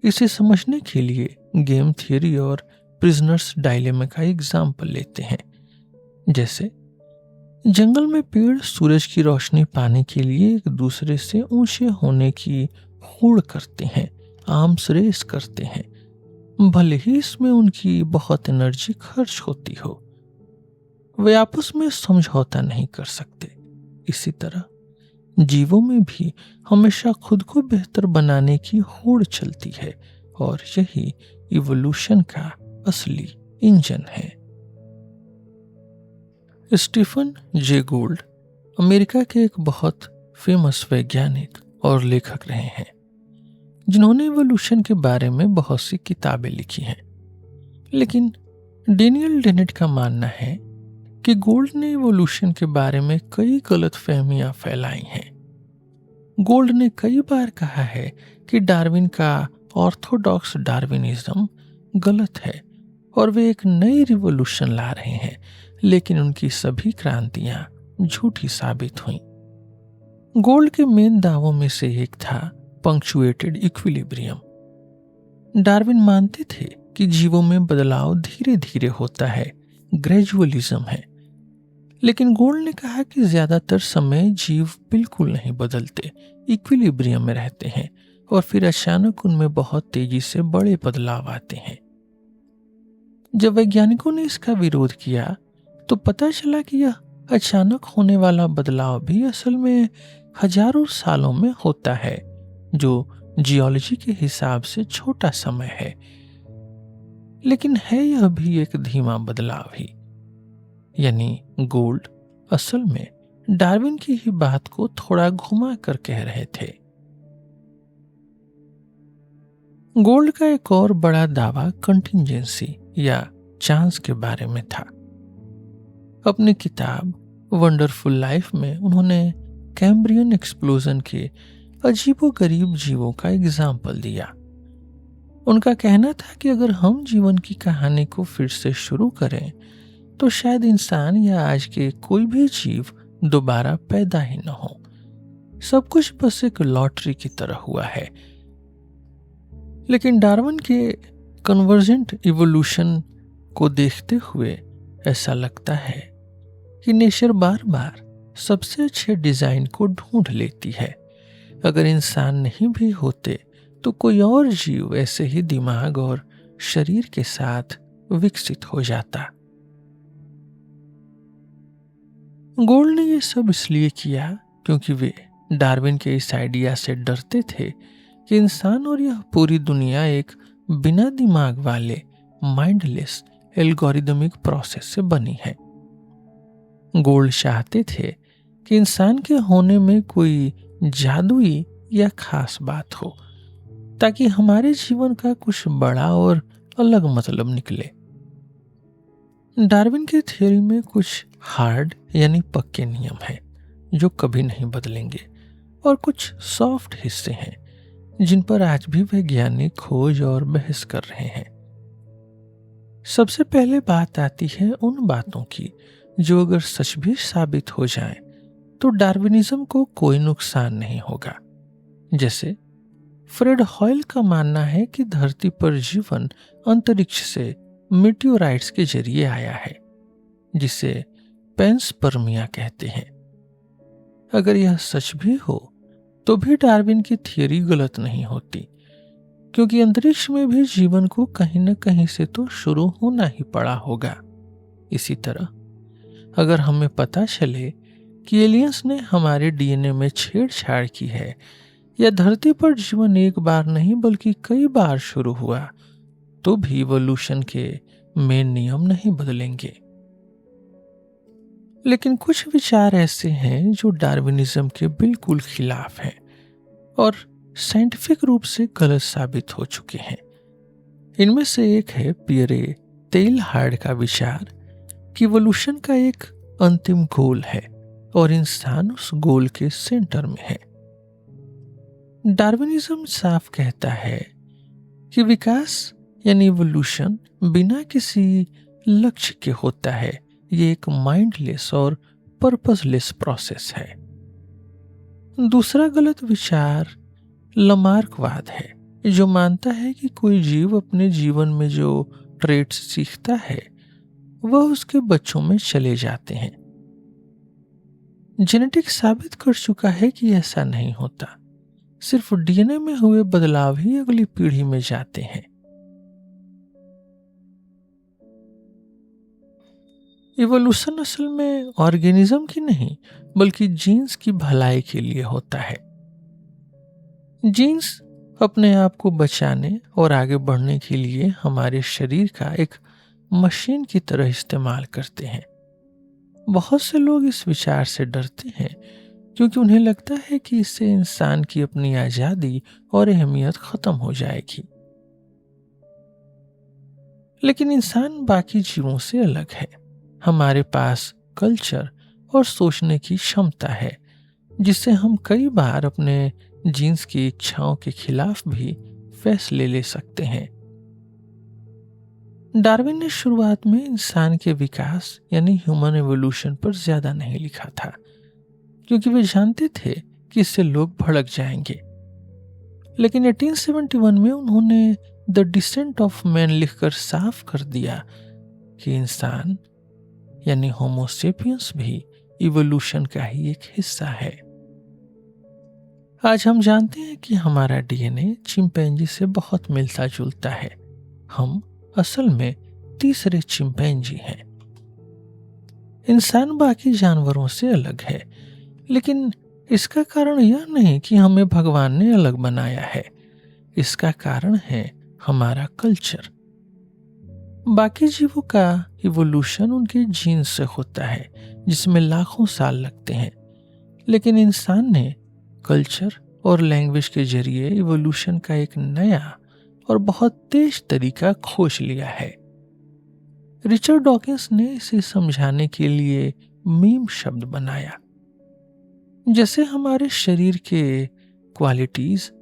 इसे समझने के लिए गेम थियरी और प्रिजनर्स डायलेमा का एग्जाम्पल लेते हैं। जैसे जंगल में पेड़ सूरज की रोशनी पाने के लिए एक दूसरे से ऊंचे होने की होड़ करते हैं, आर्म्स रेस करते हैं, भले ही इसमें उनकी बहुत एनर्जी खर्च होती हो। वे आपस में समझौता नहीं कर सकते। इसी तरह जीवों में भी हमेशा खुद को बेहतर बनाने की होड़ चलती है, और यही इवोल्यूशन का असली इंजन है। स्टीफन जे गोल्ड अमेरिका के एक बहुत फेमस वैज्ञानिक और लेखक रहे हैं, जिन्होंने इवोल्यूशन के बारे में बहुत सी किताबें लिखी हैं। लेकिन डेनियल डेनेट का मानना है कि गोल्ड ने इवोल्यूशन के बारे में कई गलतफहमियां फैलाई हैं। गोल्ड ने कई बार कहा है कि डार्विन का ऑर्थोडॉक्स डार्विनिज्म गलत है और वे एक नई रिवॉल्यूशन ला रहे हैं, लेकिन उनकी सभी क्रांतियां झूठी साबित हुईं। गोल्ड के मेन दावों में से एक था पंक्चुएटेड इक्विलिब्रियम। डार्विन मानते थे कि जीवों में बदलाव धीरे धीरे होता है, ग्रेजुअलिज्म है। लेकिन गोल्ड ने कहा कि ज्यादातर समय जीव बिल्कुल नहीं बदलते, इक्विलिब्रियम में रहते हैं और फिर अचानक उनमें बहुत तेजी से बड़े बदलाव आते हैं। जब वैज्ञानिकों ने इसका विरोध किया तो पता चला कि यह अचानक होने वाला बदलाव भी असल में हजारों सालों में होता है, जो जियोलॉजी के हिसाब से छोटा समय है। लेकिन है यह भी एक धीमा बदलाव ही। यानी गोल्ड असल में डार्विन की ही बात को थोड़ा घुमा कर कह रहे थे। गोल्ड का एक और बड़ा दावा कंटिंजेंसी या चांस के बारे में था। अपनी किताब वंडरफुल लाइफ में उन्होंने कैम्ब्रियन एक्सप्लोजन के अजीबोगरीब जीवों का एग्जाम्पल दिया। उनका कहना था कि अगर हम जीवन की कहानी को फिर से शुरू करें तो शायद इंसान या आज के कोई भी जीव दोबारा पैदा ही न हो। सब कुछ बस एक लॉटरी की तरह हुआ है। लेकिन डार्विन के कन्वर्जेंट इवोल्यूशन को देखते हुए ऐसा लगता है कि नेचर बार बार सबसे अच्छे डिजाइन को ढूंढ लेती है। अगर इंसान नहीं भी होते तो कोई और जीव ऐसे ही दिमाग और शरीर के साथ विकसित हो जाता। गोल्ड ने यह सब इसलिए किया क्योंकि वे डार्विन के इस आइडिया से डरते थे कि इंसान और यह पूरी दुनिया एक बिना दिमाग वाले माइंडलेस एल्गोरिदमिक प्रोसेस से बनी है। गोल्ड चाहते थे कि इंसान के होने में कोई जादुई या खास बात हो ताकि हमारे जीवन का कुछ बड़ा और अलग मतलब निकले। डार्विन के थ्योरी में कुछ हार्ड यानी पक्के नियम हैं जो कभी नहीं बदलेंगे और कुछ सॉफ्ट हिस्से हैं जिन पर आज भी वैज्ञानिक खोज और बहस कर रहे हैं। सबसे पहले बात आती है उन बातों की जो अगर सच भी साबित हो जाएं तो डार्विनिज्म को कोई नुकसान नहीं होगा। जैसे फ्रेड हॉयल का मानना है कि धरती पर जीवन अंतरिक्ष से मीटियोराइट्स के जरिए आया है, जिसे पेंसपर्मिया कहते हैं। अगर यह सच भी हो तो भी डार्विन की थियरी गलत नहीं होती, क्योंकि अंतरिक्ष में भी जीवन को कहीं न कहीं से तो शुरू होना ही पड़ा होगा। इसी तरह अगर हमें पता चले कि एलियंस ने हमारे डीएनए में छेड़छाड़ की है या धरती पर जीवन एक बार नहीं बल्कि कई बार शुरू हुआ, तो भी इवोल्यूशन के मेन नियम नहीं बदलेंगे। लेकिन कुछ विचार ऐसे हैं जो डार्विनिज्म के बिल्कुल खिलाफ हैं और साइंटिफिक रूप से गलत साबित हो चुके हैं। इनमें से एक है पियरे तेलहार्ड का विचार कि इवोल्यूशन का एक अंतिम गोल है और इंसान उस गोल के सेंटर में है। डार्विनिज्म साफ कहता है कि विकास यानी इवोल्यूशन बिना किसी लक्ष्य के होता है। ये एक माइंडलेस और पर्पसलेस प्रोसेस है। दूसरा गलत विचार लमार्कवाद है, जो मानता है कि कोई जीव अपने जीवन में जो ट्रेट्स सीखता है वह उसके बच्चों में चले जाते हैं। जेनेटिक्स साबित कर चुका है कि ऐसा नहीं होता, सिर्फ डीएनए में हुए बदलाव ही अगली पीढ़ी में जाते हैं। इवोल्यूशन असल में ऑर्गेनिज्म की नहीं बल्कि जीन्स की भलाई के लिए होता है। जीन्स अपने आप को बचाने और आगे बढ़ने के लिए हमारे शरीर का एक मशीन की तरह इस्तेमाल करते हैं। बहुत से लोग इस विचार से डरते हैं क्योंकि उन्हें लगता है कि इससे इंसान की अपनी आजादी और अहमियत खत्म हो जाएगी। लेकिन इंसान बाकी जीवों से अलग है। हमारे पास कल्चर और सोचने की क्षमता है, जिससे हम कई बार अपने जीन्स की इच्छाओं के खिलाफ भी फैसले ले सकते हैं। डार्विन ने शुरुआत में इंसान के विकास यानी ह्यूमन एवोल्यूशन पर ज्यादा नहीं लिखा था, क्योंकि वे जानते थे कि इससे लोग भड़क जाएंगे। लेकिन 1871 में उन्होंने द डिसेंट ऑफ मैन लिखकर साफ कर दिया कि इंसान यानी होमोसेपियंस भी इवोल्यूशन का ही एक हिस्सा है। आज हम जानते हैं कि हमारा डीएनए चिंपैंजी से बहुत मिलता जुलता है। हम असल में तीसरे चिंपैंजी हैं। इंसान बाकी जानवरों से अलग है, लेकिन इसका कारण यह नहीं कि हमें भगवान ने अलग बनाया है। इसका कारण है हमारा कल्चर। बाकी जीवों का इवोल्यूशन उनके जीन से होता है, जिसमें लाखों साल लगते हैं। लेकिन इंसान ने कल्चर और लैंग्वेज के जरिए इवोल्यूशन का एक नया और बहुत तेज तरीका खोज लिया है। रिचर्ड डॉकिंस ने इसे समझाने के लिए मीम शब्द बनाया। जैसे हमारे शरीर के क्वालिटीज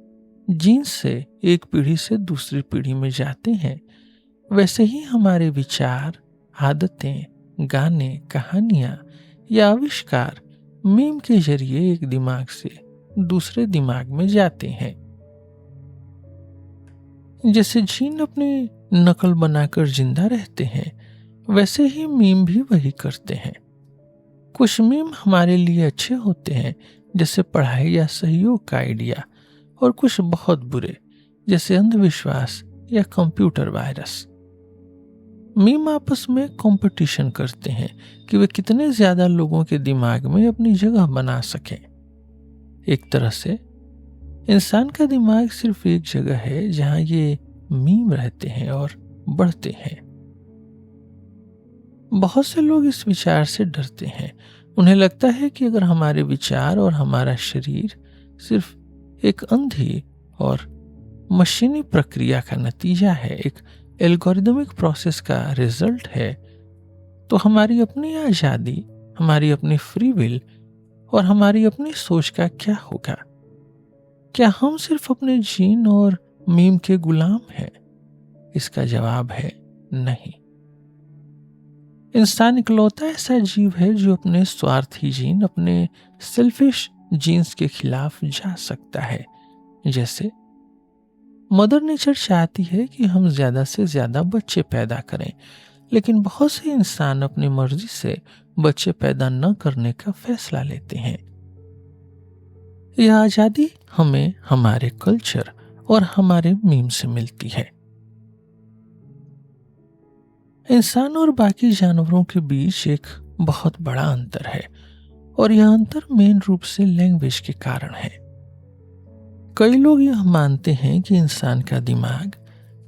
जीन से एक पीढ़ी से दूसरी पीढ़ी में जाते हैं, वैसे ही हमारे विचार, आदतें, गाने, कहानियां या आविष्कार मीम के जरिए एक दिमाग से दूसरे दिमाग में जाते हैं। जैसे जीन अपनी नकल बनाकर जिंदा रहते हैं, वैसे ही मीम भी वही करते हैं। कुछ मीम हमारे लिए अच्छे होते हैं, जैसे पढ़ाई या सहयोग का आइडिया, और कुछ बहुत बुरे, जैसे अंधविश्वास या कंप्यूटर वायरस। मीम आपस में कंपटीशन करते हैं कि वे कितने ज्यादा लोगों के दिमाग में अपनी जगह बना सकें। एक तरह से इंसान का दिमाग सिर्फ एक जगह है जहां ये मीम रहते हैं और बढ़ते हैं। बहुत से लोग इस विचार से डरते हैं। उन्हें लगता है कि अगर हमारे विचार और हमारा शरीर सिर्फ एक अंधी और मशीनी प्रक्रिया का नतीजा है, एक एल्गोरिदमिक प्रोसेस का रिजल्ट है, तो हमारी अपनी आजादी, हमारी अपनी फ्री विल और हमारी अपनी सोच का क्या होगा? क्या हम सिर्फ अपने जीन और मीम के गुलाम हैं? इसका जवाब है नहीं। इंसान इकलौता ऐसा जीव है जो अपने स्वार्थी जीन, अपने सेल्फिश जीन्स के खिलाफ जा सकता है। जैसे मदर नेचर चाहती है कि हम ज्यादा से ज्यादा बच्चे पैदा करें, लेकिन बहुत से इंसान अपनी मर्जी से बच्चे पैदा न करने का फैसला लेते हैं। यह आजादी हमें हमारे कल्चर और हमारे मीम से मिलती है। इंसान और बाकी जानवरों के बीच एक बहुत बड़ा अंतर है, और यह अंतर मेन रूप से लैंग्वेज के कारण है। कई लोग यह मानते हैं कि इंसान का दिमाग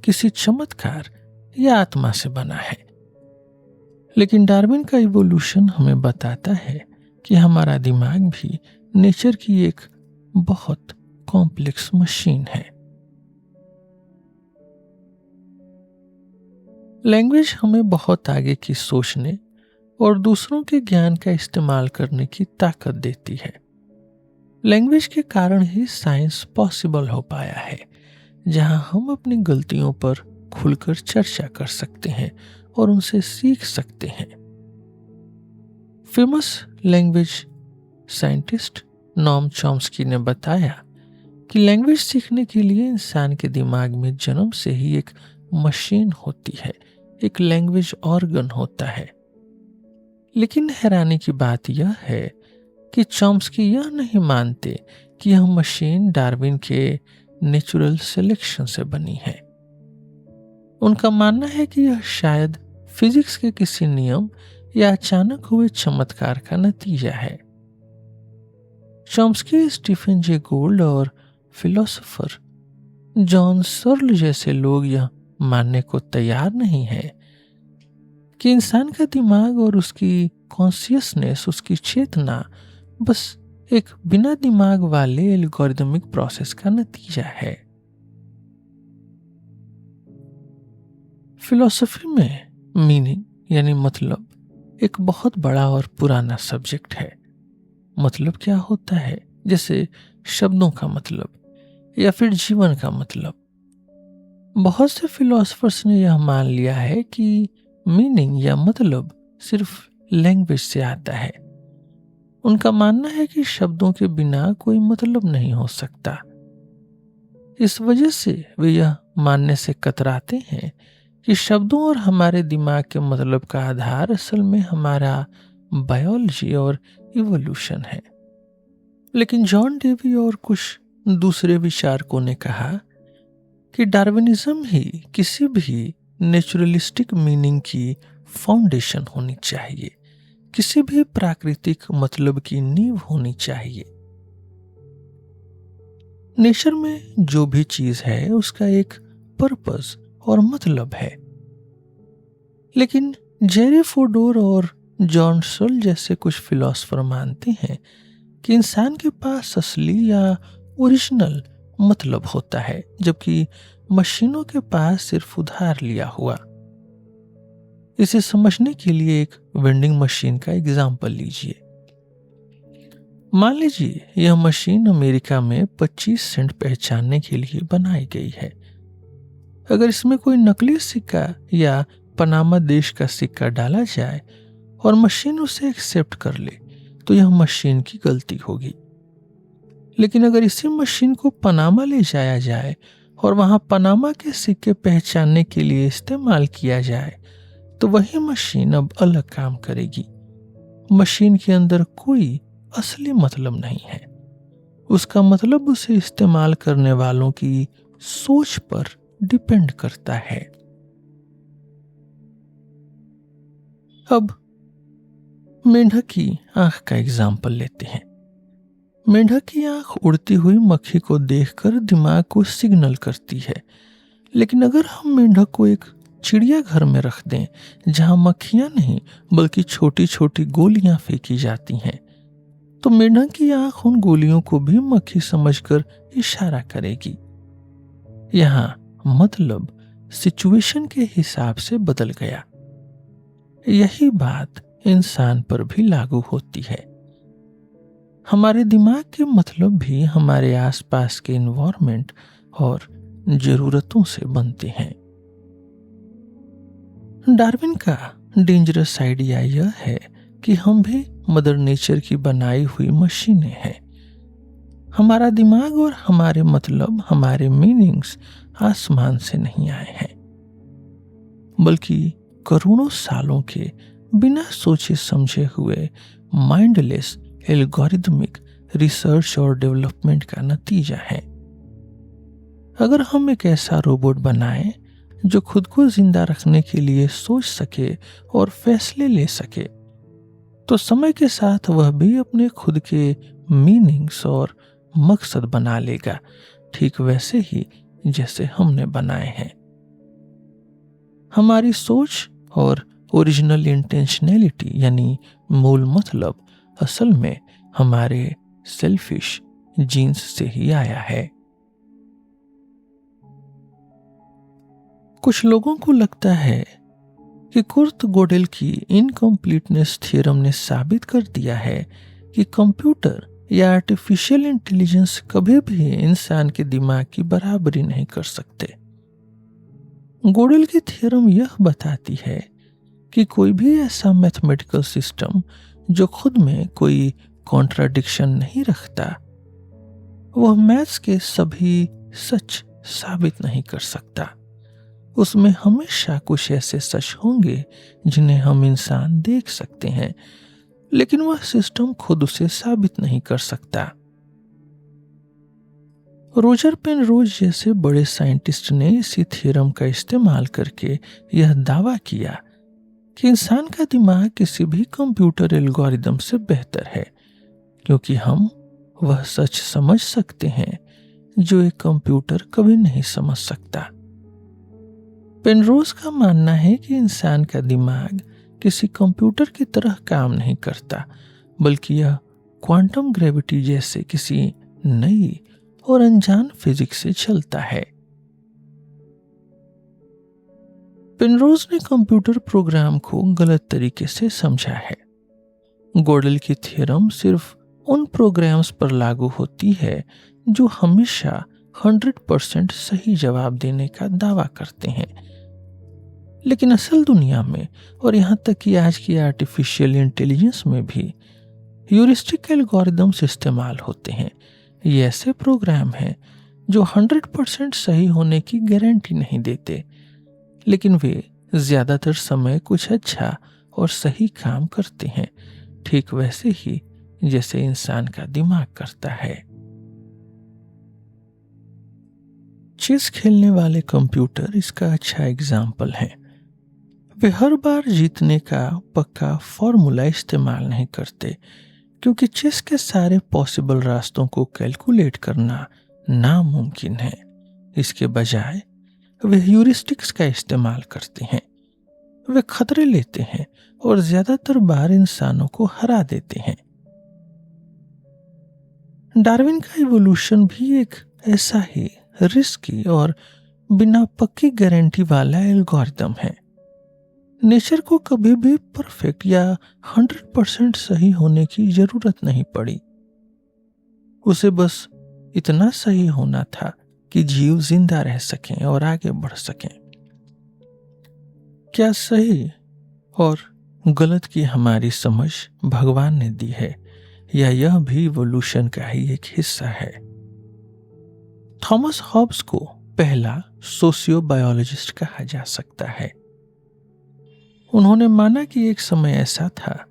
किसी चमत्कार या आत्मा से बना है, लेकिन डार्विन का इवोल्यूशन हमें बताता है कि हमारा दिमाग भी नेचर की एक बहुत कॉम्प्लेक्स मशीन है। लैंग्वेज हमें बहुत आगे की सोचने और दूसरों के ज्ञान का इस्तेमाल करने की ताकत देती है। लैंग्वेज के कारण ही साइंस पॉसिबल हो पाया है, जहां हम अपनी गलतियों पर खुलकर चर्चा कर सकते हैं और उनसे सीख सकते हैं। Famous language scientist Noam Chomsky ने बताया कि लैंग्वेज सीखने के लिए इंसान के दिमाग में जन्म से ही एक मशीन होती है, एक लैंग्वेज ऑर्गन होता है। लेकिन हैरानी की बात यह है कि चॉम्स्की यह नहीं मानते कि यह मशीन डार्विन के नेचुरल सिलेक्शन से बनी है। उनका मानना है कि यह शायद फिजिक्स के किसी नियम या अचानक हुए चमत्कार का नतीजा है। चॉम्स्की, स्टीफन जे गोल्ड और फिलोसोफर जॉन सर्ल जैसे लोग यह मानने को तैयार नहीं है कि इंसान का दिमाग और उसकी कॉन्शियसनेस, उसकी चेतना बस एक बिना दिमाग वाले एल्गोरिदमिक प्रोसेस का नतीजा है। फिलॉसफी में मीनिंग यानी मतलब एक बहुत बड़ा और पुराना सब्जेक्ट है। मतलब क्या होता है, जैसे शब्दों का मतलब या फिर जीवन का मतलब। बहुत से फिलोसफर्स ने यह मान लिया है कि मीनिंग या मतलब सिर्फ लैंग्वेज से आता है। उनका मानना है कि शब्दों के बिना कोई मतलब नहीं हो सकता। इस वजह से वे यह मानने से कतराते हैं कि शब्दों और हमारे दिमाग के मतलब का आधार असल में हमारा बायोलॉजी और इवोल्यूशन है। लेकिन जॉन डेवी और कुछ दूसरे विचारकों ने कहा कि डार्विनिज्म ही किसी भी नेचुरलिस्टिक मीनिंग की फाउंडेशन होनी चाहिए, किसी भी प्राकृतिक मतलब की नींव होनी चाहिए। नेचर में जो भी चीज है उसका एक पर्पस और मतलब है। लेकिन जेरी फोडोर और जॉन सल जैसे कुछ फिलोसफर मानते हैं कि इंसान के पास असली या ओरिजिनल मतलब होता है, जबकि मशीनों के पास सिर्फ उधार लिया हुआ। इसे समझने के लिए एक वेंडिंग मशीन का एग्जाम्पल लीजिए। मान लीजिए यह मशीन अमेरिका में 25 सेंट पहचानने के लिए बनाई गई है। अगर इसमें कोई नकली सिक्का या पनामा देश का सिक्का डाला जाए और मशीन उसे एक्सेप्ट कर ले तो यह मशीन की गलती होगी। लेकिन अगर इसी मशीन को पनामा ले जाया जाए और वहां पनामा के सिक्के पहचानने के लिए इस्तेमाल किया जाए तो वही मशीन अब अलग काम करेगी। मशीन के अंदर कोई असली मतलब नहीं है। उसका मतलब उसे इस्तेमाल करने वालों की सोच पर डिपेंड करता है। अब मेंढक की आंख का एग्जाम्पल लेते हैं। मेंढक की आंख उड़ती हुई मक्खी को देखकर दिमाग को सिग्नल करती है। लेकिन अगर हम मेंढक को एक चिड़ियाघर में रख दें जहां मक्खियां नहीं बल्कि छोटी छोटी गोलियां फेंकी जाती हैं, तो मेंढक की आंख उन गोलियों को भी मक्खी समझकर इशारा करेगी। यहां मतलब सिचुएशन के हिसाब से बदल गया। यही बात इंसान पर भी लागू होती है। हमारे दिमाग के मतलब भी हमारे आसपास के एनवायरनमेंट और जरूरतों से बनते हैं। डार्विन का डेंजरस आइडिया यह है कि हम भी मदर नेचर की बनाई हुई मशीनें हैं। हमारा दिमाग और हमारे मतलब, हमारे मीनिंग्स आसमान से नहीं आए हैं, बल्कि करोड़ों सालों के बिना सोचे समझे हुए माइंडलेस एल्गोरिदमिक रिसर्च और डेवलपमेंट का नतीजा है। अगर हम एक ऐसा रोबोट बनाएं जो खुद को जिंदा रखने के लिए सोच सके और फैसले ले सके, तो समय के साथ वह भी अपने खुद के मीनिंग्स और मकसद बना लेगा, ठीक वैसे ही जैसे हमने बनाए हैं। हमारी सोच और ओरिजिनल इंटेंशनैलिटी यानी मूल मतलब असल में हमारे सेल्फिश जीन्स से ही आया है। कुछ लोगों को लगता है कि कुर्ट गोडेल की इनकम्प्लीटनेस थ्योरम ने साबित कर दिया है कि कंप्यूटर या आर्टिफिशियल इंटेलिजेंस कभी भी इंसान के दिमाग की बराबरी नहीं कर सकते। गोडेल की थ्योरम यह बताती है कि कोई भी ऐसा मैथमेटिकल सिस्टम जो खुद में कोई कॉन्ट्राडिक्शन नहीं रखता, वह मैथ्स के सभी सच साबित नहीं कर सकता। उसमें हमेशा कुछ ऐसे सच होंगे जिन्हें हम इंसान देख सकते हैं, लेकिन वह सिस्टम खुद उसे साबित नहीं कर सकता। रोजर पेनरोज जैसे बड़े साइंटिस्ट ने इसी थ्योरम का इस्तेमाल करके यह दावा किया कि इंसान का दिमाग किसी भी कंप्यूटर एल्गोरिदम से बेहतर है, क्योंकि हम वह सच समझ सकते हैं जो एक कंप्यूटर कभी नहीं समझ सकता। पेनरोज का मानना है कि इंसान का दिमाग किसी कंप्यूटर की तरह काम नहीं करता, बल्कि यह क्वांटम ग्रेविटी जैसे किसी नई और अनजान फिजिक्स से चलता है। पेनरोज ने कंप्यूटर प्रोग्राम को गलत तरीके से समझा है। गोडेल की थ्योरम सिर्फ उन प्रोग्राम्स पर लागू होती है जो हमेशा 100% सही जवाब देने का दावा करते हैं, लेकिन असल दुनिया में और यहाँ तक कि आज की आर्टिफिशियल इंटेलिजेंस में भी ह्यूरिस्टिक एल्गोरिदम्स इस्तेमाल होते हैं। ये ऐसे प्रोग्राम हैं जो 100% सही होने की गारंटी नहीं देते, लेकिन वे ज्यादातर समय कुछ अच्छा और सही काम करते हैं, ठीक वैसे ही जैसे इंसान का दिमाग करता है। चेस खेलने वाले कंप्यूटर इसका अच्छा एग्जाम्पल है। वे हर बार जीतने का पक्का फॉर्मूला इस्तेमाल नहीं करते, क्योंकि चेस के सारे पॉसिबल रास्तों को कैलकुलेट करना नामुमकिन है। इसके बजाय वे ह्यूरिस्टिक्स का इस्तेमाल करते हैं। वे खतरे लेते हैं और ज्यादातर बार इंसानों को हरा देते हैं। डार्विन का इवोल्यूशन भी एक ऐसा ही रिस्की और बिना पक्की गारंटी वाला एल्गोरिदम है। नेचर को कभी भी परफेक्ट या 100% सही होने की जरूरत नहीं पड़ी। उसे बस इतना सही होना था कि जीव जिंदा रह सकें और आगे बढ़ सकें। क्या सही और गलत की हमारी समझ भगवान ने दी है, या यह भी इवोल्यूशन का ही एक हिस्सा है? थॉमस हॉब्स को पहला सोशियोबायोलॉजिस्ट कहा जा सकता है। उन्होंने माना कि एक समय ऐसा था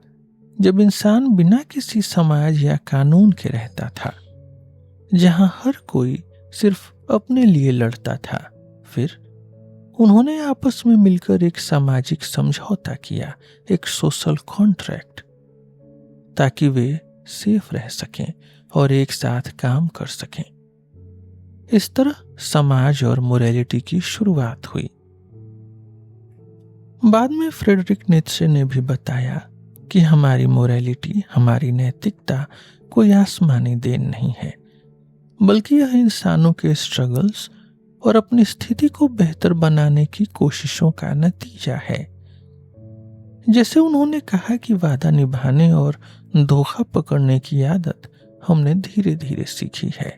जब इंसान बिना किसी समाज या कानून के रहता था, जहां हर कोई सिर्फ अपने लिए लड़ता था। फिर उन्होंने आपस में मिलकर एक सामाजिक समझौता किया, एक सोशल कॉन्ट्रैक्ट, ताकि वे सेफ रह सकें और एक साथ काम कर सकें। इस तरह समाज और मोरालिटी की शुरुआत हुई। बाद में फ्रेडरिक नीत्शे ने भी बताया कि हमारी मोरालिटी, हमारी नैतिकता कोई आसमानी देन नहीं है, बल्कि यह इंसानों के स्ट्रगल्स और अपनी स्थिति को बेहतर बनाने की कोशिशों का नतीजा है। जैसे उन्होंने कहा कि वादा निभाने और धोखा पकड़ने की आदत हमने धीरे धीरे सीखी है।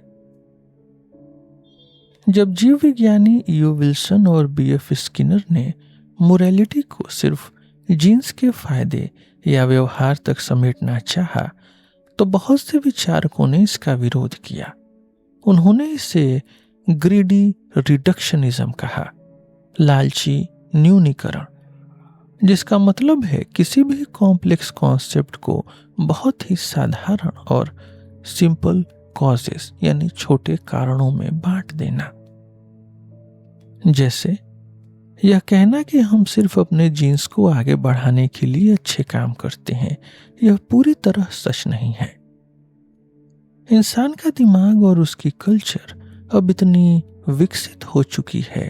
जब जीव विज्ञानी ईओ विल्सन और बीएफ स्किनर ने मोरालिटी को सिर्फ जीन्स के फायदे या व्यवहार तक समेटना चाहा, तो बहुत से विचारकों ने इसका विरोध किया। उन्होंने इसे ग्रीडी रिडक्शनिज्म कहा, लालची न्यूनीकरण, जिसका मतलब है किसी भी कॉम्प्लेक्स कॉन्सेप्ट को बहुत ही साधारण और सिंपल कॉजेस यानी छोटे कारणों में बांट देना। जैसे यह कहना कि हम सिर्फ अपने जीन्स को आगे बढ़ाने के लिए अच्छे काम करते हैं, यह पूरी तरह सच नहीं है। इंसान का दिमाग और उसकी कल्चर अब इतनी विकसित हो चुकी है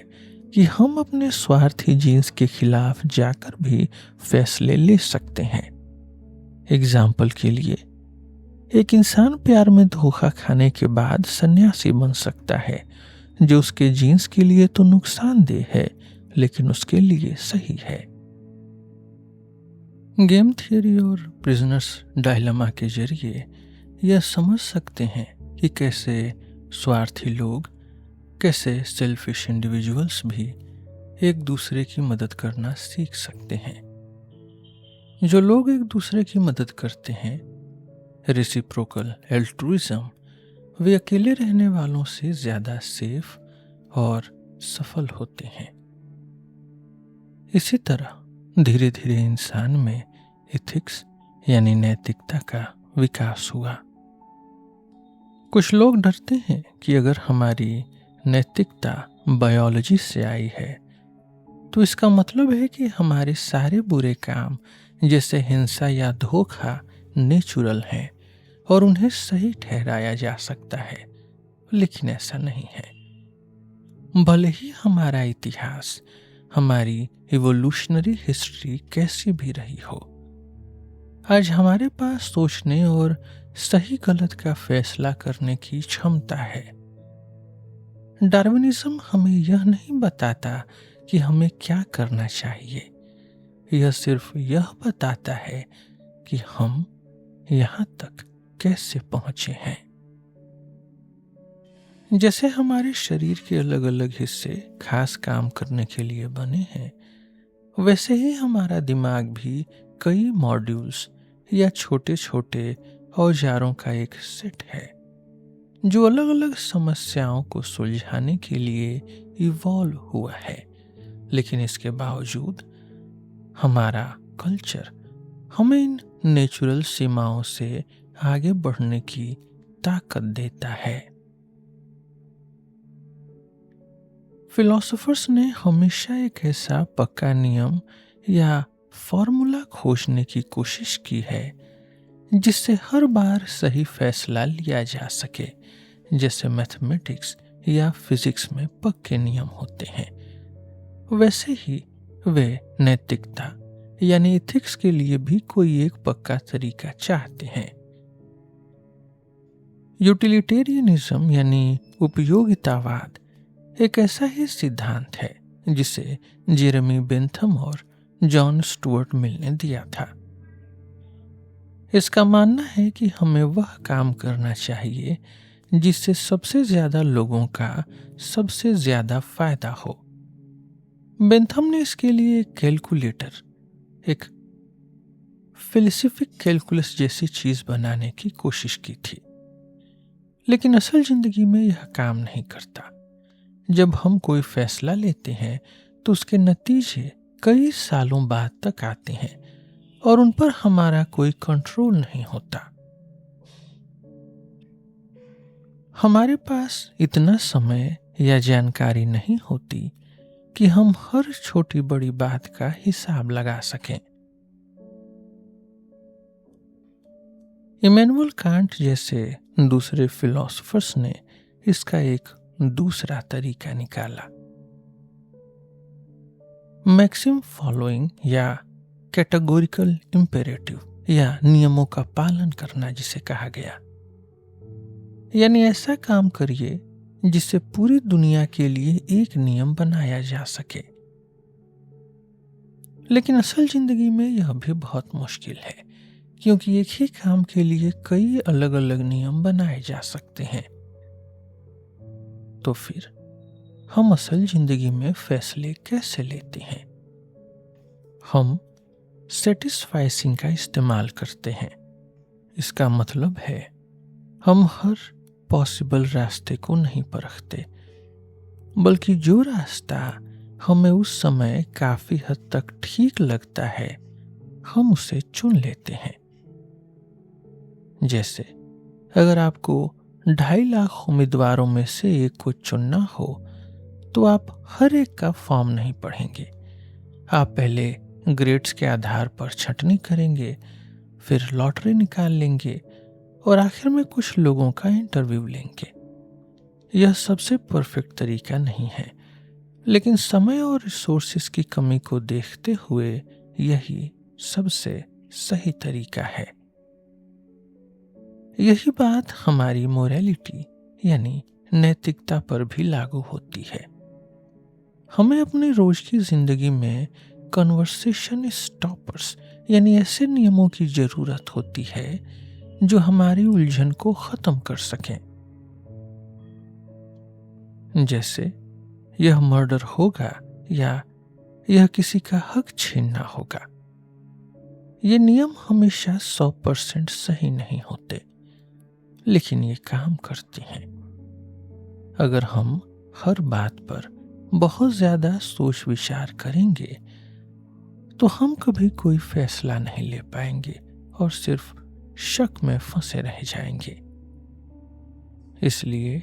कि हम अपने स्वार्थी जीन्स के खिलाफ जाकर भी फैसले ले सकते हैं। एग्जाम्पल के लिए, एक इंसान प्यार में धोखा खाने के बाद सन्यासी बन सकता है, जो उसके जीन्स के लिए तो नुकसानदेह है, लेकिन उसके लिए सही है। गेम थियरी और प्रिजनर्स डायलेमा के जरिए यह समझ सकते हैं कि कैसे स्वार्थी लोग, कैसे सेल्फिश इंडिविजुअल्स भी एक दूसरे की मदद करना सीख सकते हैं। जो लोग एक दूसरे की मदद करते हैं, रेसिप्रोकल एल्ट्रुइज्म, वे अकेले रहने वालों से ज्यादा सेफ और सफल होते हैं। इसी तरह धीरे धीरे इंसान में एथिक्स यानी नैतिकता का विकास हुआ। कुछ लोग डरते हैं कि अगर हमारी नैतिकता बायोलॉजी से आई है, तो इसका मतलब है कि हमारे सारे बुरे काम जैसे हिंसा या धोखा नेचुरल हैं और उन्हें सही ठहराया जा सकता है। लेकिन ऐसा नहीं है। भले ही हमारा इतिहास, हमारी इवोल्यूशनरी हिस्ट्री कैसी भी रही हो, आज हमारे पास सोचने और सही गलत का फैसला करने की क्षमता है। डार्विनिज्म हमें यह नहीं बताता कि हमें क्या करना चाहिए, यह सिर्फ यह बताता है कि हम यहाँ तक कैसे पहुंचे हैं। जैसे हमारे शरीर के अलग अलग हिस्से खास काम करने के लिए बने हैं, वैसे ही हमारा दिमाग भी कई मॉड्यूल्स या छोटे छोटे औजारों का एक सेट है जो अलग अलग समस्याओं को सुलझाने के लिए इवॉल्व हुआ है। लेकिन इसके बावजूद हमारा कल्चर हमें इन नेचुरल सीमाओं से आगे बढ़ने की ताकत देता है। फिलोसोफर्स ने हमेशा एक ऐसा पक्का नियम या फॉर्मूला खोजने की कोशिश की है जिससे हर बार सही फैसला लिया जा सके, जैसे मैथमेटिक्स या फिजिक्स में पक्के नियम होते हैं। वैसे ही वे नैतिकता यानी एथिक्स के लिए भी कोई एक पक्का तरीका चाहते हैं। यूटिलिटेरियनिज्म यानी उपयोगितावाद एक ऐसा ही सिद्धांत है जिसे जेरेमी बेंथम और जॉन स्टुअर्ट मिल ने दिया था। इसका मानना है कि हमें वह काम करना चाहिए जिससे सबसे ज्यादा लोगों का सबसे ज्यादा फायदा हो। बेंथम ने इसके लिए एक कैलकुलेटर, एक फिलोसॉफिक कैलकुलस जैसी चीज बनाने की कोशिश की थी, लेकिन असल जिंदगी में यह काम नहीं करता। जब हम कोई फैसला लेते हैं तो उसके नतीजे कई सालों बाद तक आते हैं और उन पर हमारा कोई कंट्रोल नहीं होता। हमारे पास इतना समय या जानकारी नहीं होती कि हम हर छोटी बड़ी बात का हिसाब लगा सकें। इमैनुअल कांट जैसे दूसरे फिलोसोफर्स ने इसका एक दूसरा तरीका निकाला। मैक्सिम फॉलोइंग या कैटेगोरिकल इंपेरेटिव या नियमों का पालन करना जिसे कहा गया, यानी ऐसा काम करिए जिससे पूरी दुनिया के लिए एक नियम बनाया जा सके। लेकिन असल जिंदगी में यह भी बहुत मुश्किल है, क्योंकि एक ही काम के लिए कई अलग अलग नियम बनाए जा सकते हैं। तो फिर हम असल जिंदगी में फैसले कैसे लेते हैं? हम सेटिस्फाइसिंग का इस्तेमाल करते हैं। इसका मतलब है हम हर पॉसिबल रास्ते को नहीं परखते, बल्कि जो रास्ता हमें उस समय काफी हद तक ठीक लगता है हम उसे चुन लेते हैं। जैसे अगर आपको 2.5 लाख उम्मीदवारों में से एक को चुनना हो तो आप हर एक का फॉर्म नहीं पढ़ेंगे। आप पहले ग्रेड्स के आधार पर छंटनी करेंगे, फिर लॉटरी निकाल लेंगे और आखिर में कुछ लोगों का इंटरव्यू लेंगे। यह सबसे परफेक्ट तरीका नहीं है, लेकिन समय और रिसोर्सेस की कमी को देखते हुए यही सबसे सही तरीका है। यही बात हमारी मोरालिटी यानी नैतिकता पर भी लागू होती है। हमें अपनी रोज की जिंदगी में कन्वर्सेशन स्टॉपर्स यानी ऐसे नियमों की जरूरत होती है जो हमारी उलझन को खत्म कर सकें। जैसे यह मर्डर होगा या यह किसी का हक छीनना होगा। ये नियम हमेशा 100% सही नहीं होते, लेकिन ये काम करते हैं। अगर हम हर बात पर बहुत ज्यादा सोच विचार करेंगे तो हम कभी कोई फैसला नहीं ले पाएंगे और सिर्फ शक में फंसे रह जाएंगे। इसलिए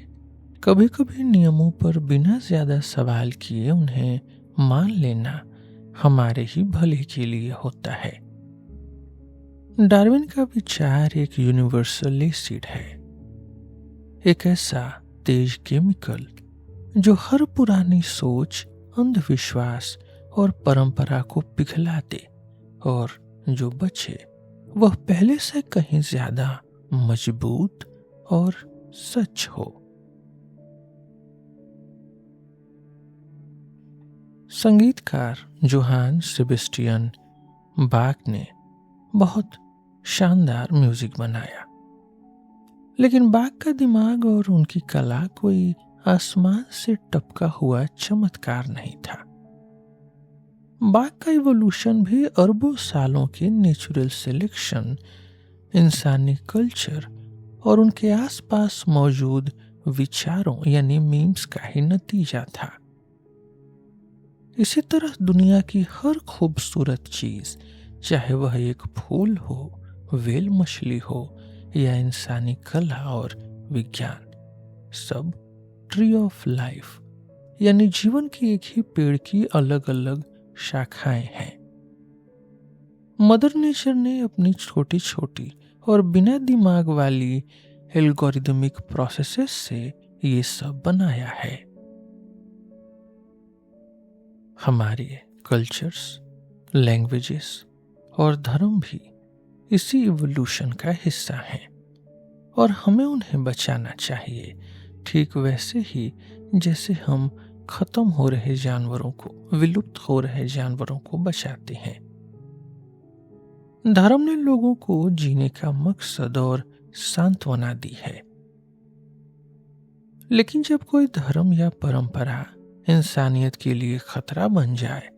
कभी कभी नियमों पर बिना ज्यादा सवाल किए उन्हें मान लेना हमारे ही भले के लिए होता है। डार्विन का विचार एक यूनिवर्सल एसिड है, एक ऐसा तेज केमिकल जो हर पुरानी सोच, अंधविश्वास और परंपरा को पिघला दे और जो बचे वह पहले से कहीं ज्यादा मजबूत और सच हो। संगीतकार जोहान सेबेस्टियन बाक ने बहुत शानदार म्यूजिक बनाया, लेकिन बाक का दिमाग और उनकी कला कोई आसमान से टपका हुआ चमत्कार नहीं था। बाक का इवोल्यूशन भी अरबों सालों के नेचुरल सिलेक्शन, इंसानी कल्चर और उनके आसपास मौजूद विचारों यानी मीम्स का ही नतीजा था। इसी तरह दुनिया की हर खूबसूरत चीज, चाहे वह एक फूल हो, व्हेल मछली हो या इंसानी कला और विज्ञान, सब ट्री ऑफ लाइफ यानी जीवन की एक ही पेड़ की अलग अलग शाखाएं हैं। मदर नेचर ने अपनी छोटी छोटी और बिना दिमाग वाली एल्गोरिदमिक प्रोसेसेस से ये सब बनाया है। हमारे कल्चर्स, लैंग्वेजेस और धर्म भी इसी इवोल्यूशन का हिस्सा हैं और हमें उन्हें बचाना चाहिए, ठीक वैसे ही जैसे हम खत्म हो रहे जानवरों को, विलुप्त हो रहे जानवरों को बचाते हैं। धर्म ने लोगों को जीने का मकसद और सांत्वना दी है, लेकिन जब कोई धर्म या परंपरा इंसानियत के लिए खतरा बन जाए,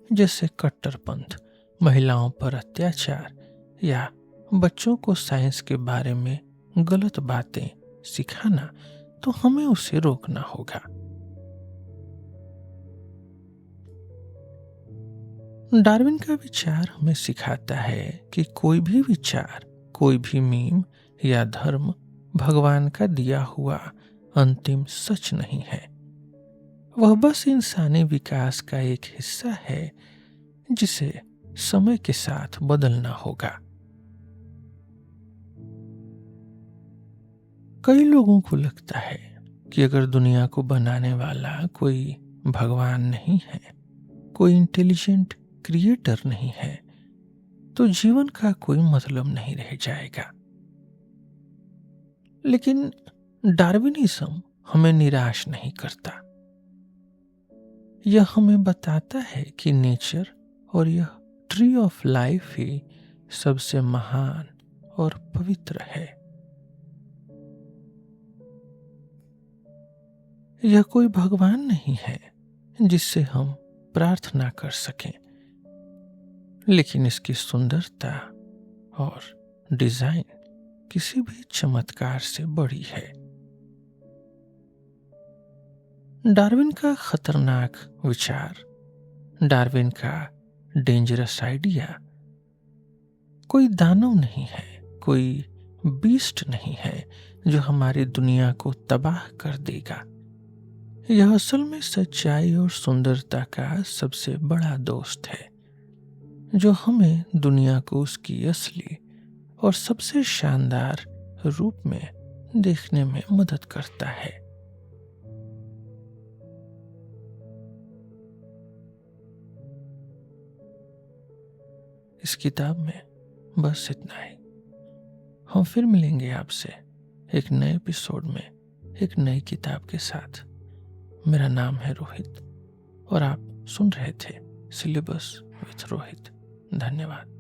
जैसे कट्टरपंथ, महिलाओं पर अत्याचार या बच्चों को साइंस के बारे में गलत बातें सिखाना, तो हमें उसे रोकना होगा। डार्विन का विचार हमें सिखाता है कि कोई भी विचार, कोई भी मीम या धर्म भगवान का दिया हुआ अंतिम सच नहीं है। वह बस इंसानी विकास का एक हिस्सा है जिसे समय के साथ बदलना होगा। कई लोगों को लगता है कि अगर दुनिया को बनाने वाला कोई भगवान नहीं है, कोई इंटेलिजेंट क्रिएटर नहीं है, तो जीवन का कोई मतलब नहीं रह जाएगा। लेकिन डार्विनिज्म हमें निराश नहीं करता। यह हमें बताता है कि नेचर और यह ट्री ऑफ लाइफ ही सबसे महान और पवित्र है। यह कोई भगवान नहीं है जिससे हम प्रार्थना कर सकें, लेकिन इसकी सुंदरता और डिजाइन किसी भी चमत्कार से बड़ी है। डार्विन का खतरनाक विचार, डार्विन का डेंजरस आइडिया कोई दानव नहीं है, कोई बीस्ट नहीं है जो हमारी दुनिया को तबाह कर देगा। यह असल में सच्चाई और सुंदरता का सबसे बड़ा दोस्त है, जो हमें दुनिया को उसकी असली और सबसे शानदार रूप में देखने में मदद करता है। इस किताब में बस इतना ही। हम फिर मिलेंगे आपसे एक नए एपिसोड में, एक नई किताब के साथ। मेरा नाम है रोहित और आप सुन रहे थे सिलेबस विथ रोहित। धन्यवाद।